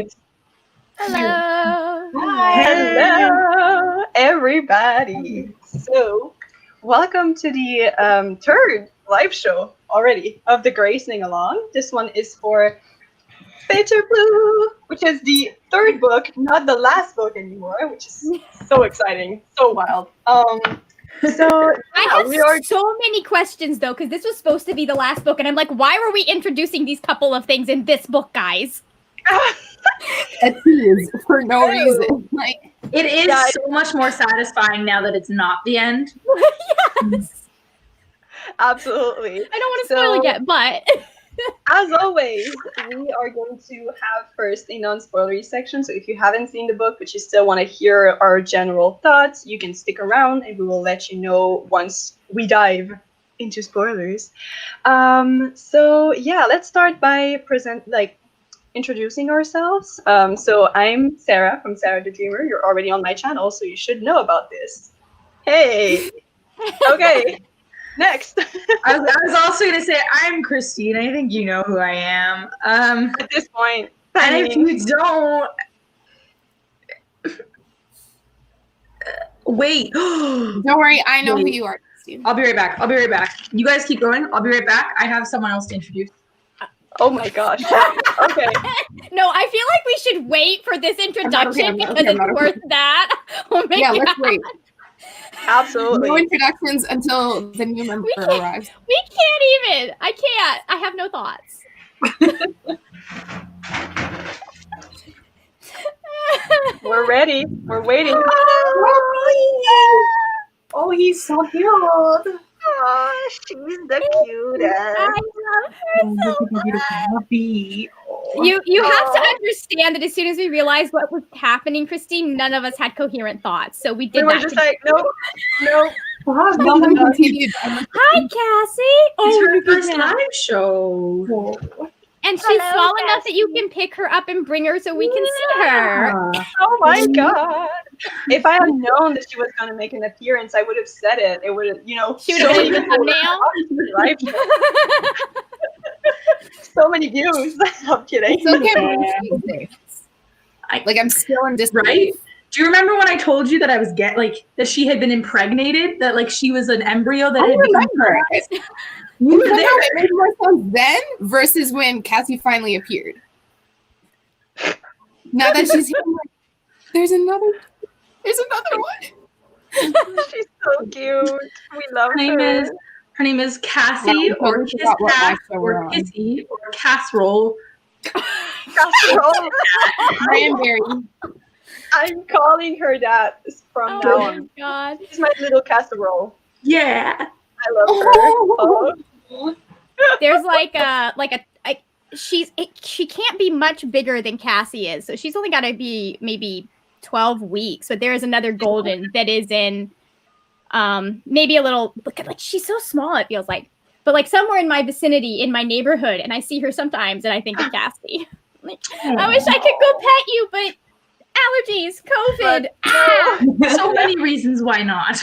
Hello. Hi. Hello, everybody. So, welcome to the third live show already of the Graceling Along. This one is for Bitterblue, which is the third book, not the last book anymore, which is so exciting, so wild. So I have so many questions though, because this was supposed to be the last book, and I'm like, why were we introducing these couple of things in this book, guys? It is for no reason. Like it is so much more satisfying now that it's not the end. Yes. Absolutely. I don't want to spoil it yet, but as always, we are going to have first a non-spoilery section. So if you haven't seen the book, but you still want to hear our general thoughts, you can stick around and we will let you know once we dive into spoilers. So yeah, let's start by introducing ourselves. So I'm Sarah from Sarah the Dreamer. You're already on my channel, so you should know about this. Hey. Okay. Next. I was also going to say, I'm Christine. I think you know who I am. At this point. And if you don't... wait. Don't worry, I know who you are, Christine. I'll be right back. You guys keep going. I'll be right back. I have someone else to introduce. Oh my gosh. Okay. No, I feel like we should wait for this introduction because it's worth that. Oh my God. Let's wait. Absolutely. No introductions until the new member arrives. We can't even. I can't. I have no thoughts. We're ready. We're waiting. Oh, he's so cute. Oh, she's the cutest. I love her so much. You have to understand that as soon as we realized what was happening, Christine, none of us had coherent thoughts. So we did we were just like, no. No one continued. Hi, Cassie. It's her first live show. And she's small enough that you can pick her up and bring her so we can see her. Oh my God. If I had known that she was going to make an appearance, I would have said it. It would have, She would have been a thumbnail. So many views. I'm kidding. It's okay. I'm still in disbelief. Right? Do you remember when I told you that I was that she had been impregnated? That she was an embryo that had become fertilized? You were there. It made more sense then versus when Cassie finally appeared. Now that she's here, there's another one. She's so cute. We love her. Her name is Cassie, or Kiss Cat, or Kissy, or Casserole. Casserole. Cranberry. I'm calling her that from now on. Oh my God. She's my little casserole. Yeah. I love her. There's she can't be much bigger than Cassie is. So she's only got to be maybe 12 weeks. But there is another golden that is in maybe a little, she's so small, it feels like. But somewhere in my vicinity, in my neighborhood, and I see her sometimes and I think of Cassie. I wish I could go pet you, but allergies, COVID. So many reasons why not.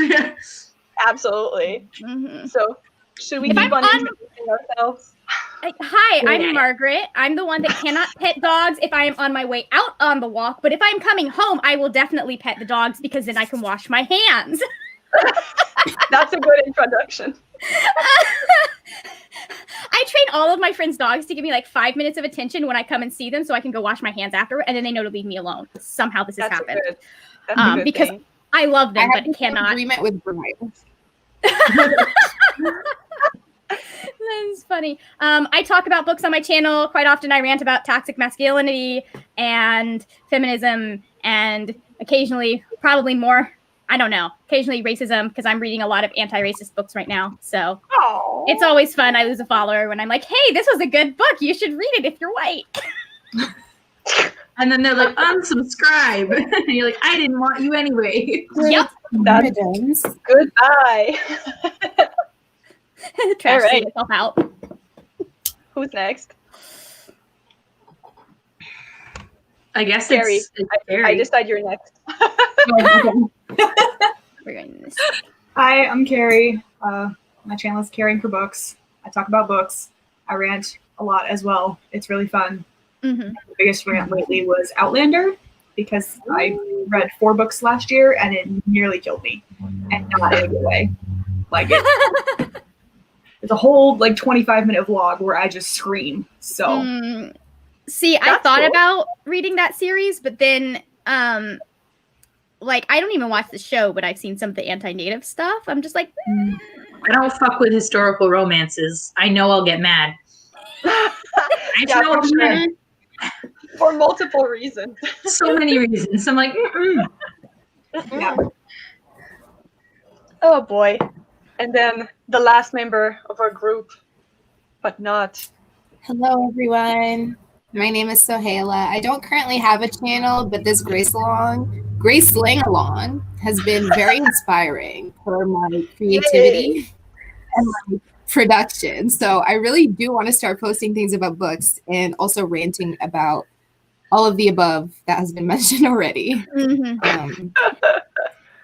Absolutely. Mm-hmm. So, should we keep on introducing ourselves? Hi, I'm Margaret. I'm the one that cannot pet dogs if I am on my way out on the walk. But if I'm coming home, I will definitely pet the dogs because then I can wash my hands. That's a good introduction. I train all of my friends' dogs to give me 5 minutes of attention when I come and see them so I can go wash my hands afterward, and then they know to leave me alone. Somehow this has happened. That's a good because thing. I love them, I but cannot. Agreement with Brian. That's funny. I talk about books on my channel quite often. I rant about toxic masculinity and feminism and occasionally, probably more, I don't know, occasionally racism because I'm reading a lot of anti-racist books right now. So It's always fun. I lose a follower when I'm like, hey, this was a good book. You should read it if you're white. And then they're like, unsubscribe. And you're like, I didn't want you anyway. Yep. That's goodbye. Trash right. yourself out. Who's next? I guess Carrie. it's I decide you're next. We're going this. Hi, I'm Carrie. My channel is Caring for Books. I talk about books. I rant a lot as well. It's really fun. Mhm. The biggest rant lately was Outlander, because I read 4 books last year and it nearly killed me, and not in a good way. Like it's a whole like 25-minute vlog where I just scream. So See, I That's thought cool. about reading that series, but then like I don't even watch the show, but I've seen some of the anti-native stuff. I'm just like, I don't fuck with historical romances. I know I'll get mad. I Yeah, know I'll for be sure. mad. For multiple reasons. So many reasons. I'm like, yeah. Oh boy. And then the last member of our group, but not. Hello, everyone. My name is Sohaila. I don't currently have a channel, but this Graceling Along has been very inspiring for my creativity and my production. So I really do want to start posting things about books and also ranting about all of the above that has been mentioned already.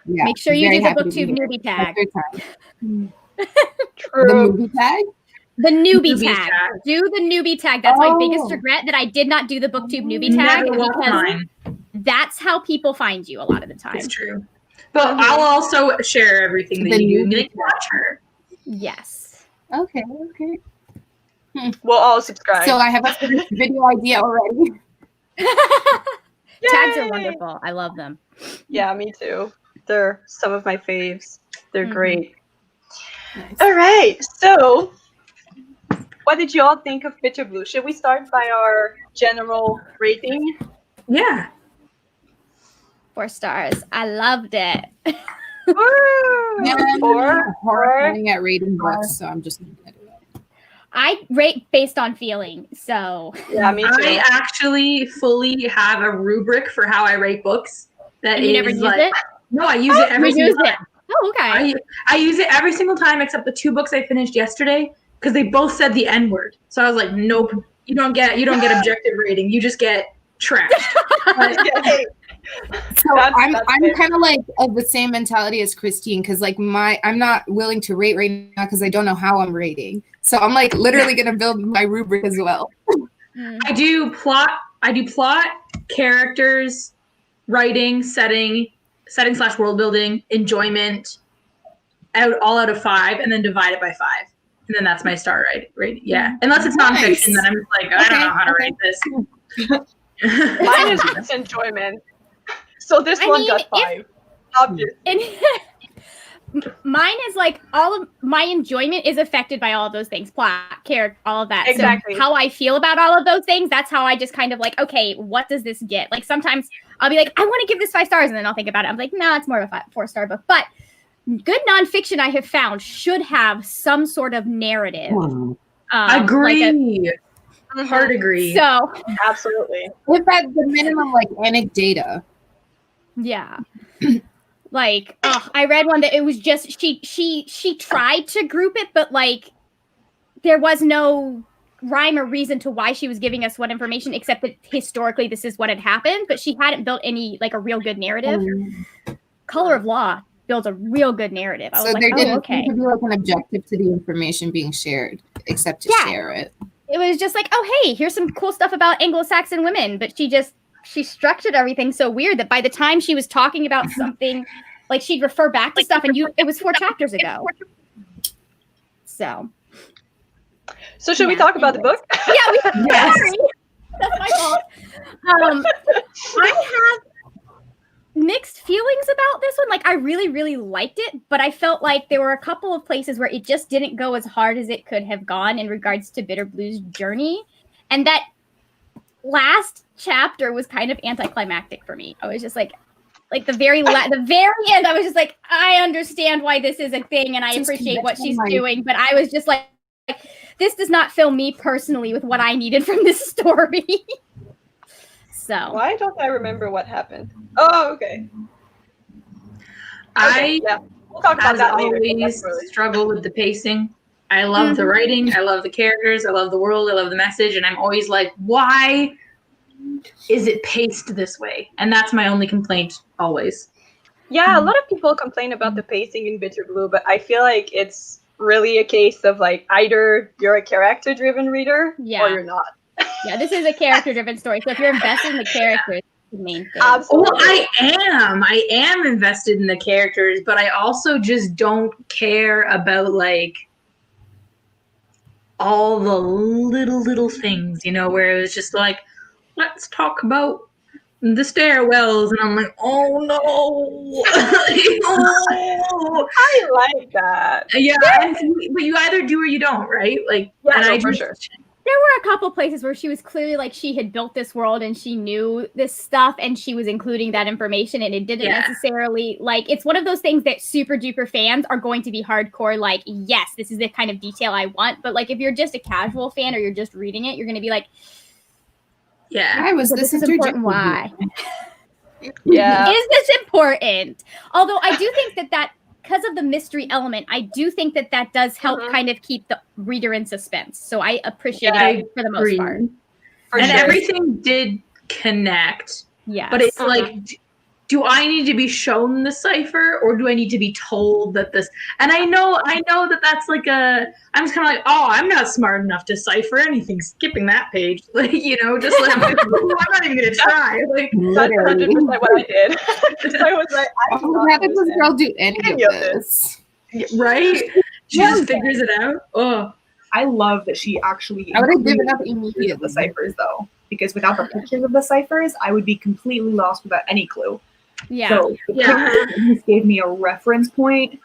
Yeah, make sure you very do the happy to be booktube here. newbie tag. That's your time. The True. movie tag? The newbie Newbie tag. tag. Do the newbie tag. That's my biggest Oh. regret, that I did not do the booktube newbie tag, never was because mine. that's how people find you a lot of the time. It's true. But I'll also share everything that The you do and be newbie like, watch her. Yes. Okay. We'll all subscribe. So I have a first video idea already. Tags are Yay! wonderful. I love them. Yeah, me too. They're some of my faves. They're Mhm. great. Nice. All right. So, what did you all think of Bitterblue? Should we start by our general rating? Yeah. 4 stars. I loved it. Woo! Yeah, I'm Four. horrifying at reading books, so I'm just gonna do it. I rate based on feeling. So Yeah, me too. I actually fully have a rubric for how I rate books. That and you never is use like, it? no, I use it every You single use time. it. Oh, okay. I use it every single time except the 2 books I finished yesterday because they both said the N word. So I was like, nope, you don't get objective rating. You just get trashed. Yay. So That's I'm fair. kind of like of the same mentality as Christine, because like I'm not willing to rate right now because I don't know how I'm rating. So I'm like literally gonna build my rubric as well. I do plot, characters, writing, setting / world building, enjoyment, all out of 5, and then divide it by 5. And then that's my star rating. Yeah. Unless it's nonfiction, then I'm just like, I don't know how to rate this. Mine is just enjoyment. So this I one mean, got 5. Obviously. And mine is like all of my enjoyment is affected by all of those things, plot, character, all of that. Exactly. So how I feel about all of those things, that's how I just kind of like, okay, what does this get? Like sometimes I'll be like, I want to give this 5 stars, and then I'll think about it. I'm like, no, it's more of a 4-star book. But good nonfiction I have found should have some sort of narrative. Agree. Hard agree. So Absolutely. If at the minimum like anecdata. yeah. Like, I read one that it was just she tried to group it, but like there was no rhyme or reason to why she was giving us what information, except that historically this is what had happened, but she hadn't built any like a real good narrative. Color of Law builds a real good narrative. I was So like, there didn't oh, okay. seem to be like an objective to the information being shared, except to share it. It was just like, oh, hey, here's some cool stuff about Anglo-Saxon women, but she structured everything so weird that by the time she was talking about something, like she'd refer back to stuff, and it was 4 chapters ago. So should we talk about the book? yeah, sorry. That's my fault. I have mixed feelings about this one. Like I really, really liked it, but I felt like there were a couple of places where it just didn't go as hard as it could have gone in regards to Bitterblue's journey, and that last chapter was kind of anticlimactic for me. I was just like the very end, I was just like, I understand why this is a thing, and I appreciate what she's doing, but I was just like, this does not fill me personally with what I needed from this story. So Why don't I remember what happened? Oh, okay. Yeah. We'll talk about As that later. always, struggle with the pacing. I love the writing. I love the characters. I love the world. I love the message. And I'm always like, why is it paced this way? And that's my only complaint always. Yeah, a lot of people complain about the pacing in Bitterblue, but I feel like it's really a case of like either you're a character-driven reader or you're not. Yeah, this is a character-driven story. So if you're invested in the characters, it's the main thing. Absolutely. Well, I am invested in the characters, but I also just don't care about like all the little things, you know, where it was just like, let's talk about the stairwells, and I'm like, oh no. I like that. Yeah, but you either do or you don't, right? Like, Yeah, and no, I for just, sure. There were a couple places where she was clearly like she had built this world and she knew this stuff and she was including that information, and it didn't necessarily like, it's one of those things that super duper fans are going to be hardcore like, yes, this is the kind of detail I want. But like if you're just a casual fan or you're just reading it, you're going to be like, yeah. Why was but this this is important. interjected? Why? Yeah. Is this important? Although I do think that because of the mystery element, I do think that does help kind of keep the reader in suspense. So I appreciate it for the most part. For And sure. everything did connect. Yeah. But it's like, do I need to be shown the cipher, or do I need to be told that this? And I know that that's like I'm just kind of like, oh, I'm not smart enough to cipher anything. Skipping that page, like, you know, just like, I'm not even gonna try. Like, That's 100% what I did. So I was like, I Oh, how did this girl do any of this? right? She just figures it out. Oh, I love that she actually I would have given up included immediately. the ciphers though, because without the pictures of the ciphers, I would be completely lost without any clue. Yeah. So the pictures at least gave me a reference point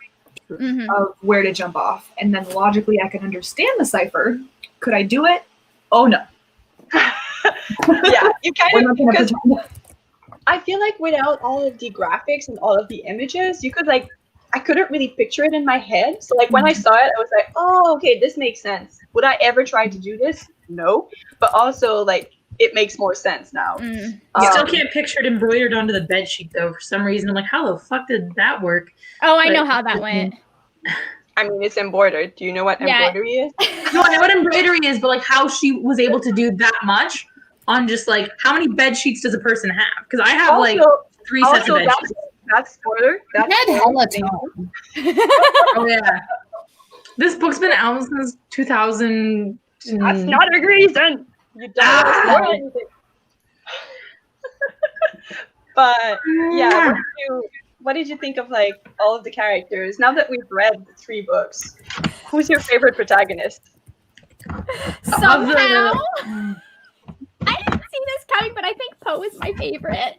Mhm. of where to jump off, and then logically I can understand the cipher. Could I do it? Oh no. yeah, you We're kind not of, gonna because pretend. I feel like without all of the graphics and all of the images, you could like, I couldn't really picture it in my head. So like when I saw it, I was like, oh, okay, this makes sense. Would I ever try to do this? No. But also like, it makes more sense now. Mm. still can't picture it embroidered onto the bed sheet though. For some reason, I'm like, how the fuck did that work? Oh, I know But- how that went. I mean, it's embroidered. Do you know what Yeah. embroidery is? No, I know what embroidery is, but like how she was able to do that much on just like, how many bed sheets does a person have? Because I have like Also, 3 sets of bed that's, sheets. that's spoiler. That's That spoiler. hella Thank tone. Oh yeah. This book's been out since 2000. That's not a reason. You don't want to spoil anything. But yeah, what did you think of like all of the characters? Now that we've read the 3 books, who's your favorite protagonist? Somehow, I didn't see this coming, but I think Poe is my favorite.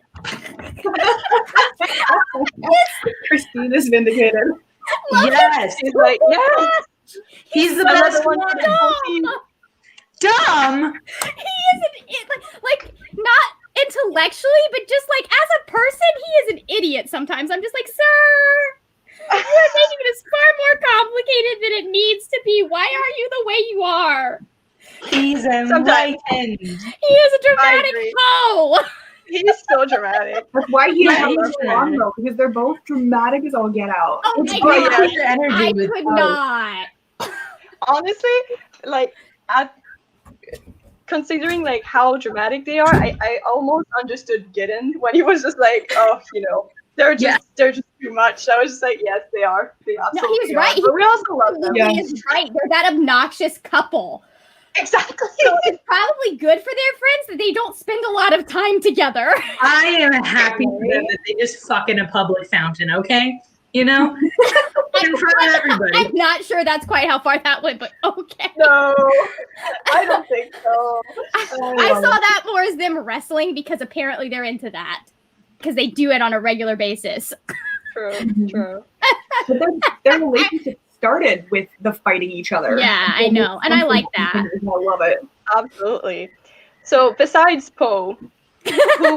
Christine is vindicated. Yes. She's like, yes, He's the another best one one. for the whole team. Dumb. He is like not intellectually, but just like as a person, he is an idiot sometimes. I'm just like, sir, you're making this far more complicated than it needs to be. Why are you the way you are? He's Sometimes. enlightened. He is a dramatic agree. Poe. He's so dramatic. That's why he Yeah, has he's a song though, because they're both dramatic as all get out. Oh my Oh, god, yeah, the energy I with could Poe. not. Honestly, like considering like how dramatic they are, I almost understood Gideon when he was just like, oh, you know, they're just too much. I was just like, yes, they are. They absolutely he's are. right. But we also love them. Yeah. He is right. They're that obnoxious couple. Exactly. So it's probably good for their friends that they don't spend a lot of time together. I am happy for them that they just fuck in a public fountain, okay? You know? In front of everybody. I'm not sure that's quite how far that went, but okay. No, I don't think so. I saw that more as them wrestling because apparently they're into that. Because they do it on a regular basis. True, true. But their relationship started with the fighting each other. Yeah, I know. And I like that. I love it. Absolutely. So besides Poe, who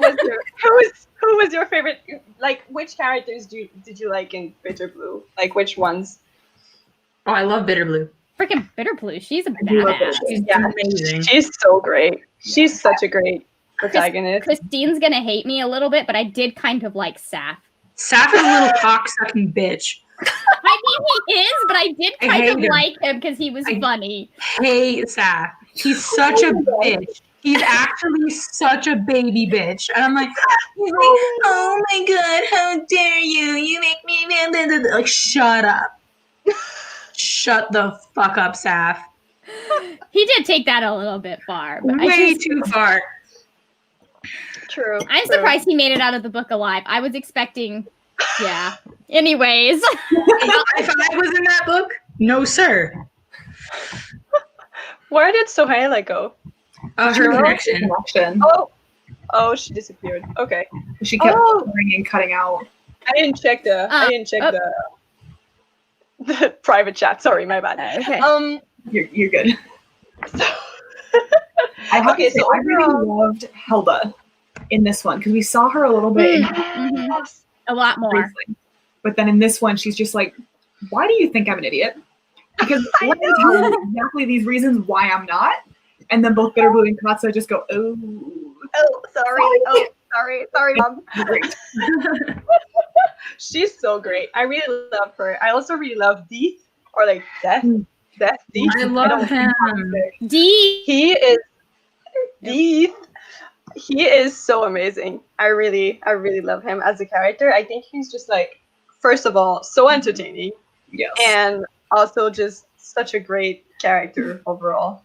was your favorite? Like, which characters did you like in Bitterblue? Like, which ones? Oh, I love Bitterblue. Freaking Bitterblue. She's a do love badass. She's Yeah, amazing. she's so great. She's such a great protagonist. Christine's gonna hate me a little bit, but I did kind of like Saf. Saf is a little cock-sucking bitch. I mean, he is, but I did I kind hate of him. like him because he was I- funny. Hey, Saf. He's such a bitch. He's actually such a baby bitch. And I'm like, oh my god, how dare you? You make me like, shut up. Shut the fuck up, Saf. He did take that a little bit far. But Way too far. True. I'm surprised he made it out of the book alive. I was expecting, yeah. Anyways. If I was in that book, no sir. Where did Sohaila go? Her connection. Oh, she disappeared. Okay. She kept moving and cutting out. I didn't check the private chat. Sorry, my bad. Okay. You're good. So, I have okay, to say, so I really loved Helda in this one because we saw her a little bit in a lot more. Graceling. But then in this one, she's just like, why do you think I'm an idiot? Because let me tell you exactly these reasons why I'm not. And then both Bitterblue and Katsa just go, oh, sorry. Oh, sorry, Mom. She's so great. I really love her. I also really love Deeth, or like Death. Deeth. I love him. D. He is Deeth. He is so amazing. I really love him as a character. I think he's just like, first of all, so entertaining. yes. And also just such a great character overall.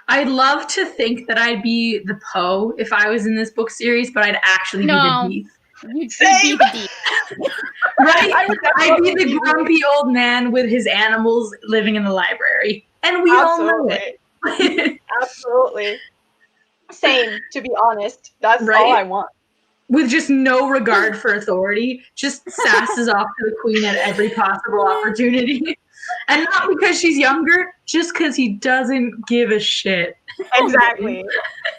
I'd love to think that I'd be the Poe if I was in this book series, but I'd actually be the Deeth. You'd be the D. Right? I'd be the grumpy old man with his animals living in the library. And we all know it. Absolutely. Same, to be honest. That's all I want. With just no regard for authority, just sasses off to the queen at every possible opportunity. And not because she's younger, just because he doesn't give a shit. Exactly.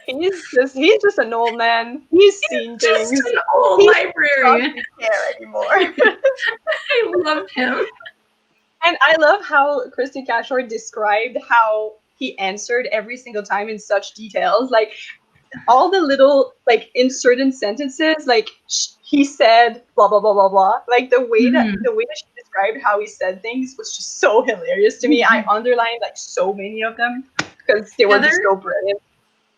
He's just an old man. He's seen things. Just an old librarian. He doesn't care anymore. I love him. And I love how Kristin Cashore described how he answered every single time in such details. Like, all the little, like, in certain sentences, like, he said blah blah blah blah blah. Like the way that she described how he said things was just so hilarious to me. I underlined like so many of them because they were just so brilliant.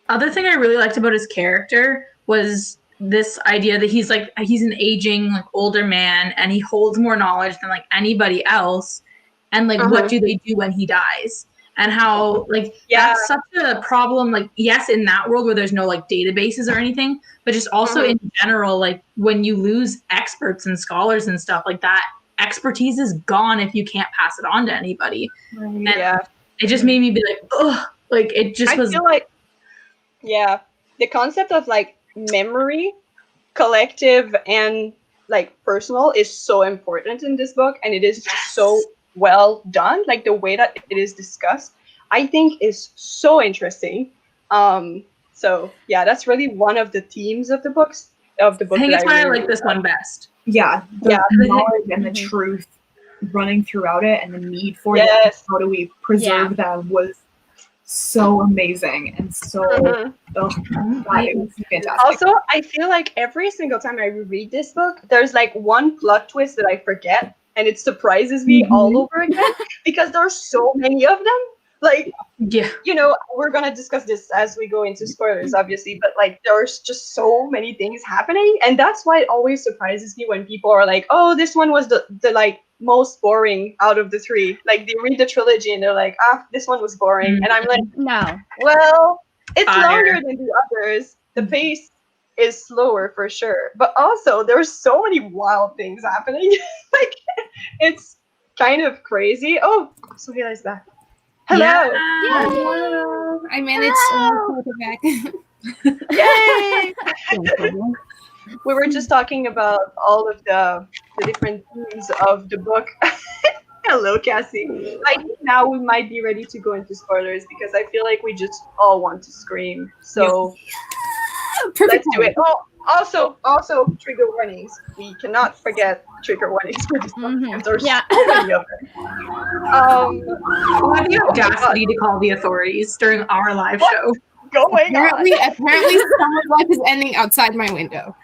Other thing I really liked about his character was this idea that he's an aging, like, older man, and he holds more knowledge than like anybody else. And like, what do they do when he dies? And how, like, that's such a problem, like, yes, in that world where there's no, like, databases or anything, but just also in general, like, when you lose experts and scholars and stuff like that, expertise is gone if you can't pass it on to anybody. And it just made me be like, ugh, like, it just was. I feel like, the concept of, like, memory, collective, and, like, personal is so important in this book, and it is just so well done. Like the way that it is discussed, I think is so interesting. So yeah, that's really one of the themes of the book. I think it's why I like this one best. The knowledge and the truth running throughout it, and the need for them. How do we preserve them was so amazing and so it was fantastic. Also, I feel like every single time I reread this book, there's like one plot twist that I forget. And it surprises me all over again because there are so many of them. Like, you know, we're going to discuss this as we go into spoilers, obviously, but like, there's just so many things happening. And that's why it always surprises me when people are like, oh, this one was the like most boring out of the three. Like, they read the trilogy and they're like, this one was boring. And I'm like, no. Well, it's longer than the others. The pace is slower for sure, but also there's so many wild things happening. Like, it's kind of crazy. Oh, Sohaila's back. Hello. Hello. I managed to come back. Yay! We were just talking about all of the different themes of the book. Hello, Cassie. I think now we might be ready to go into spoilers because I feel like we just all want to scream. So let's do it. Oh, also trigger warnings. We cannot forget trigger warnings for this book because there's so many of them. Who had the audacity to call the authorities during our live show? Apparently, someone's life is ending outside my window.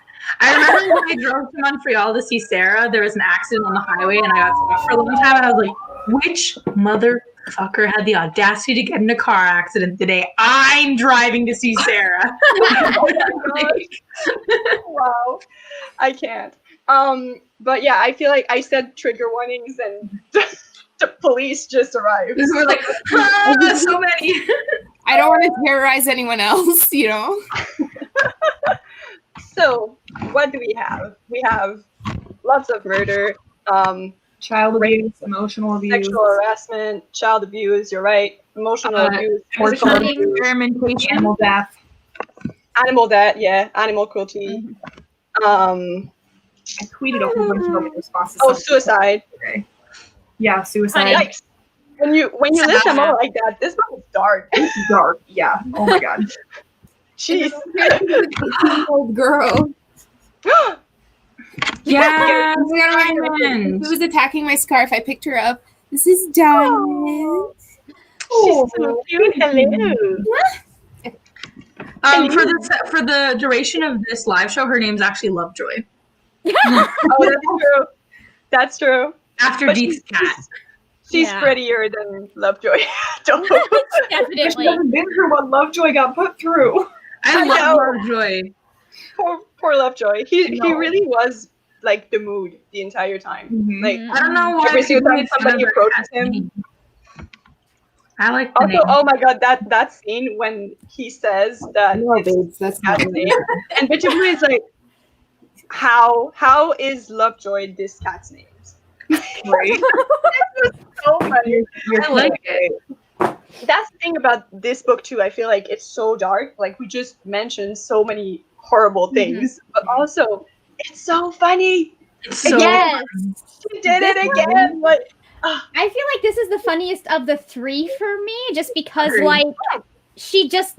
I remember when I drove to Montreal to see Sarah, there was an accident on the highway, and I got stuck for a long time, and I was like, which motherfucker had the audacity to get in a car accident today? I'm driving to see Sarah. Wow. I can't. But yeah, I feel like I said trigger warnings and the police just arrived. We're like, so many. I don't want to terrorize anyone else, you know? So, what do we have? We have lots of murder, Child abuse, emotional abuse. sexual harassment, child abuse, you're right, emotional abuse, torture, physical abuse, experimentation. Animal death. animal death, animal cruelty. I tweeted a whole bunch of other responses. Oh, suicide. Today. Yeah, suicide. Yikes. When you list them all like that, this book is dark. It's dark. Yeah. Oh my god. Jeez. Old girl. Yeah, She was attacking my scarf. I picked her up. This is Diamond. She's so cute. Hello. For the duration of this live show, her name's actually Lovejoy. Oh, that's true. That's true. After But Deep's cat. She's Yeah. prettier than Lovejoy. Don't. She Definitely. hasn't been through what Lovejoy got put through. I I love know. Lovejoy. Poor Lovejoy. He No. really was like the mood the entire time. Mhm. Like I don't know why every single people time make fun somebody of her approaches cat's him. name. I like the Also, name. oh my god, that scene when he says that No, it's babes, that's not cat's right. name, and Bitterblue is like, how is Lovejoy this cat's name? Right? It was so funny. I like it. That's the thing about this book too. I feel like it's so dark. Like we just mentioned so many horrible things, but also it's so funny. It's so Yes. She did it again. Like I feel like this is the funniest of the three for me, just because, Agreed. like, she just.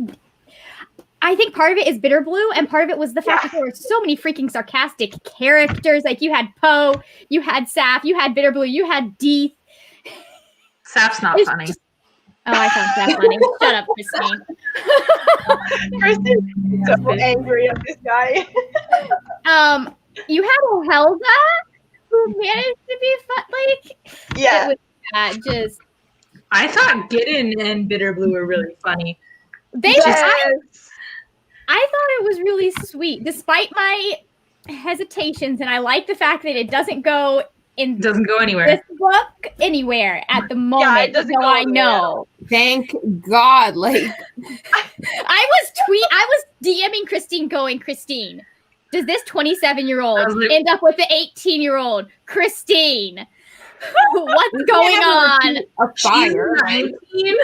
I think part of it is Bitterblue, and part of it was the fact that there were so many freaking sarcastic characters. Like, you had Poe, you had Saf, you had Bitterblue, you had Deeth. Sap's not It's funny. just- Oh, I found Saf funny. Shut up, Christine. Kristin's so angry at this guy. You had Helga, who managed to be fun. Like, Yeah. it was just. I thought Gideon and Bitterblue were really funny. They Yes. I thought it was really sweet, despite my hesitations, and I like the fact that it doesn't go in It doesn't go anywhere. this book anywhere at the moment. doesn't so go I anywhere. know. Thank God. Like, I was DMing Christine going, Christine, does this 27-year-old I was like- end up with the 18-year-old? Christine, what's going on? a fire. She's Right? 19,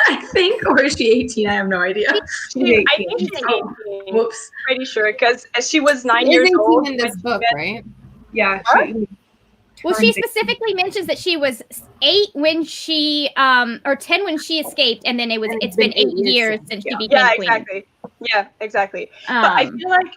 I think, or is she 18? I have no idea. She's I think 18. she's 18. Whoops. Pretty sure, because she was 9 She is years 18 old. in when this she book, met- right? Yeah. Well, she turns 18. specifically mentions that she was 8 when she, or 10 when she escaped, and then it's been 8 years since she Yeah. became Yeah, queen. exactly. Yeah, exactly. But I feel like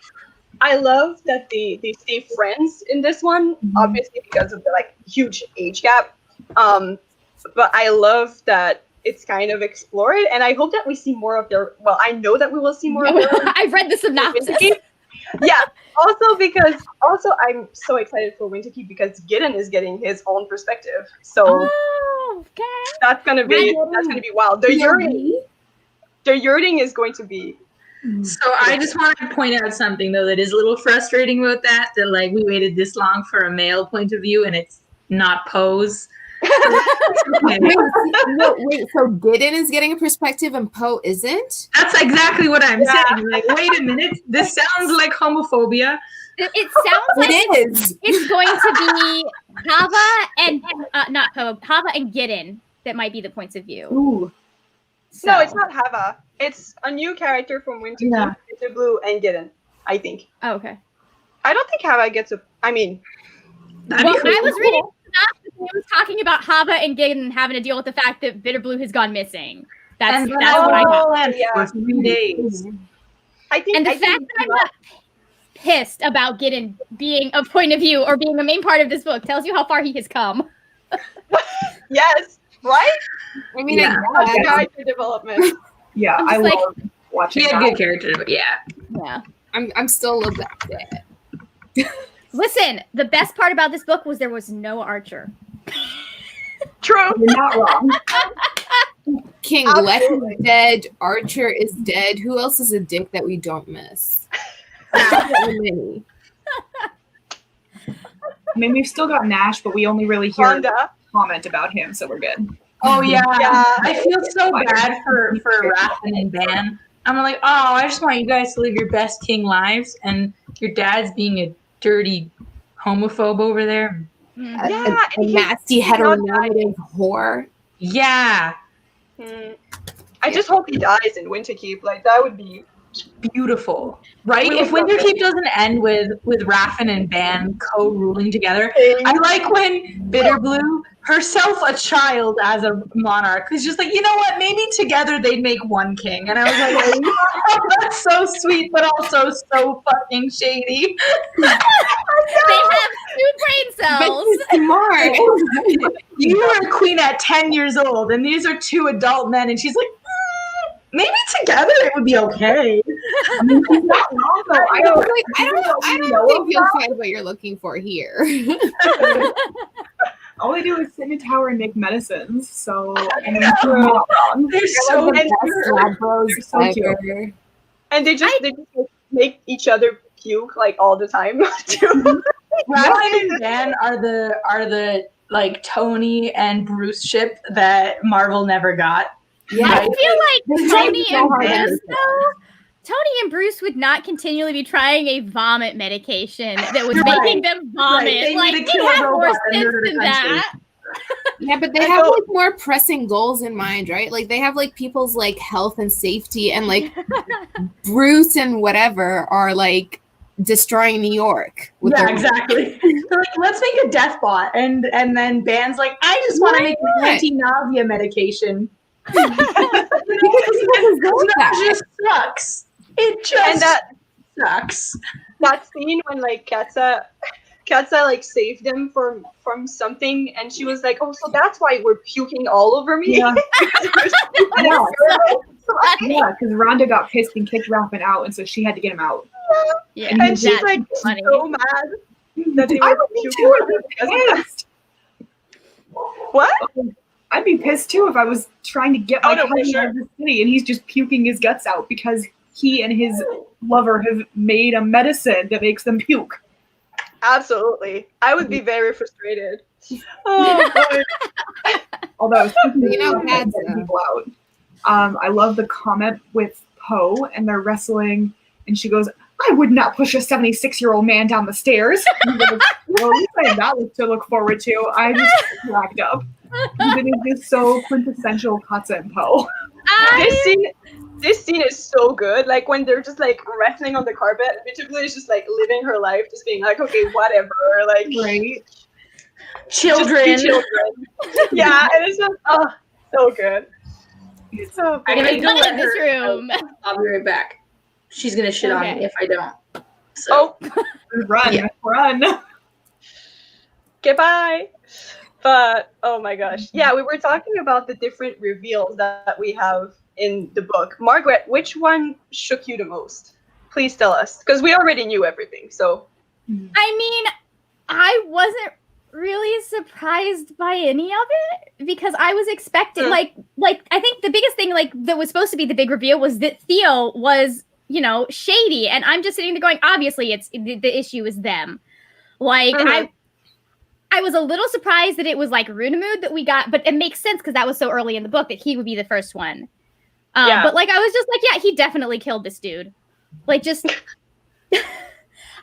I love that they stay friends in this one, obviously because of the like huge age gap. But I love that it's kind of explored, and I hope that we see more of their. Well, I know that we will see more of their. I've read the synopsis. Winterkeep. Yeah. Also I'm so excited for Winterkeep because Gideon is getting his own perspective. So Oh, okay. that's gonna be wild. The yurting is going to be. So I just want to point out something though that is a little frustrating about that like we waited this long for a male point of view and it's not Poe's. Okay. Wait, so Gideon is getting a perspective and Poe isn't? That's exactly what I'm Yeah. saying. Like, wait a minute, this sounds like homophobia. It sounds like It is. it's going to be Hava and not Poe, Hava and Gideon that might be the points of view. Ooh. So, No, it's not Hava. It's a new character from Winterkeep, Yeah. Bitterblue, and Gideon, I think. Oh, okay. I don't think Hava gets a. I mean, That'd Well, be cool. I was reading synopsis and it was talking about Hava and Gideon having to deal with the fact that Bitterblue has gone missing. That's what I got. yeah. For 3 days. I think. And the I fact think that I'm not pissed about Gideon being a point of view or being a main part of this book tells you how far he has come. yes, right? I mean, Yeah. I That's guess. character development. Yeah, I'm I just like- love watching He had that. good character, but yeah. Yeah. I'm still a little bit. Listen, the best part about this book was there was no Archer. True. You're not wrong. King Lex is dead. Archer is dead. Who else is a dick that we don't miss? I mean, we've still got Nash, but we only really hear Wanda. comment about him, so we're good. Oh yeah. Yeah. I feel so bad for Raffen and Ban. I'm like, oh, I just want you guys to live your best king lives, and your dad's being a dirty homophobe over there. Yeah, a nasty heteronormative whore. Yeah. I just hope he dies in Winterkeep. Like that would be Beautiful, right? We If would love Winterkeep doesn't end with Raffen and Ban co-ruling together, I like when Bitterblue, herself a child as a monarch, is just like, you know what? Maybe together they'd make one king. And I was like, oh, that's so sweet, but also so fucking shady. They have 2 brain cells. Smart. You were a queen at 10 years old, and these are 2 adult men, and she's like, maybe together it would be okay. I mean, he's not wrong, though. I don't think you'll find what you're looking for here. All they do is sit in a tower and make medicines. So I mean, They're so they're so cute. and they just like, make each other puke like all the time too. Raffen and Ban are the like Tony and Bruce ship that Marvel never got. Yeah, I feel like Tony and hard to Bruce, though, Tony and Bruce would not continually be trying a vomit medication that was making them vomit. Right. They Like, need to they kill a have more robot and sense murder the than that. Yeah, but they have like more pressing goals in mind, right? Like they have like people's like health and safety, and like Bruce and whatever are like destroying New York. Yeah, exactly. So like, let's make a death bot, and then Ban's like, I just want to make an anti-nausea medication. That just sucks. It just sucks. That scene when like Katza like saved them from something, and she was like, "Oh, so that's why we're puking all over me." Yeah. Yeah, because Rhonda got pissed and kicked Raffen out, and so she had to get him out. Yeah, And she's like funny. so mad that they I were would be puking on her because of that. pissed. What? I'd be pissed too if I was trying to get my no, for cousin sure. out of the city and he's just puking his guts out because he and his lover have made a medicine that makes them puke. Absolutely. I would be very frustrated. Oh boy. Although I was thinking You know, getting people out. I love the comment with Poe and they're wrestling and she goes, I would not push a 76-year-old man down the stairs. He goes, well, at least I have that to look forward to. I just cracked up. It is just so quintessential Katza and Poe. This scene is so good. Like when they're just like wrestling on the carpet, Bitterblue is just like living her life, just being like, okay, whatever. Like Right? Children. Yeah, and it's just so good. So I'm good. gonna go Come let in this her. room. I'll be right back. She's gonna shit on Okay. me if I don't. So. Run, run. Goodbye. But oh my gosh, yeah, we were talking about the different reveals that we have in the book. Margaret, which one shook you the most? Please tell us, because we already knew everything. So I mean, I wasn't really surprised by any of it because I was expecting like I think the biggest thing like that was supposed to be the big reveal was that Theo was, you know, shady, and I'm just sitting there going, obviously it's the issue is them. Like I was a little surprised that it was like Runemood that we got, but it makes sense because that was so early in the book that he would be the first one. But like I was just like, yeah, he definitely killed this dude. Like just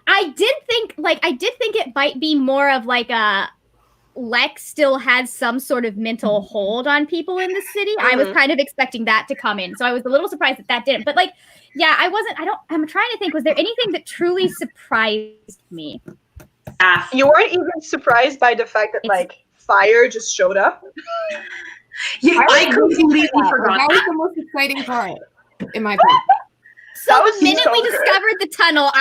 I did think it might be more of like a Lex still had some sort of mental hold on people in the city. I was kind of expecting that to come in. So I was a little surprised that didn't. But like, yeah, I'm trying to think, was there anything that truly surprised me? you weren't even surprised by the fact that like Fire just showed up? Yeah, I completely forgot. That was the most exciting part, in my opinion. So the minute we discovered the tunnel,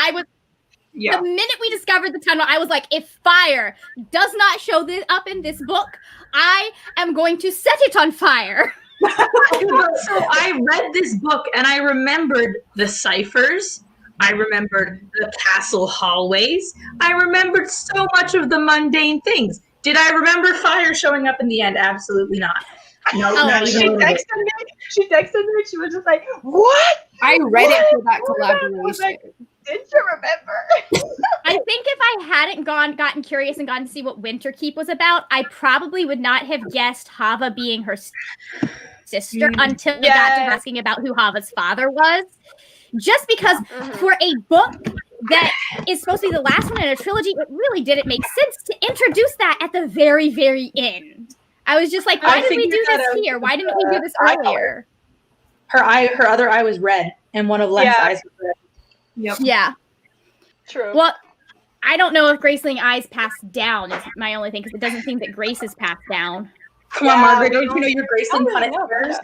Yeah. the minute we discovered the tunnel, I was like, if Fire does not show this up in this book, I am going to set it on fire. So I read this book and I remembered the ciphers. I remembered the castle hallways. I remembered so much of the mundane things. Did I remember Fire showing up in the end? Absolutely not. No, not She even a little bit. texted me. She was just like, "What? I read it for that What? I was collaboration. like, did you remember?" I think if I hadn't gotten curious and gone to see what Winterkeep was about, I probably would not have guessed Hava being her sister until we got to asking about who Hava's father was. Just because for a book that is supposed to be the last one in a trilogy, it really didn't make sense to introduce that at the very, very end. I was just like, why did we do this here? Why didn't we do this earlier? Her other eye was red, and one of Len's eyes was red. Yep. Yeah. True. Well, I don't know if Graceling eyes passed down is my only thing, because it doesn't seem that Grace is passed down. Come on, Margaret, don't you know your Graceling punishers?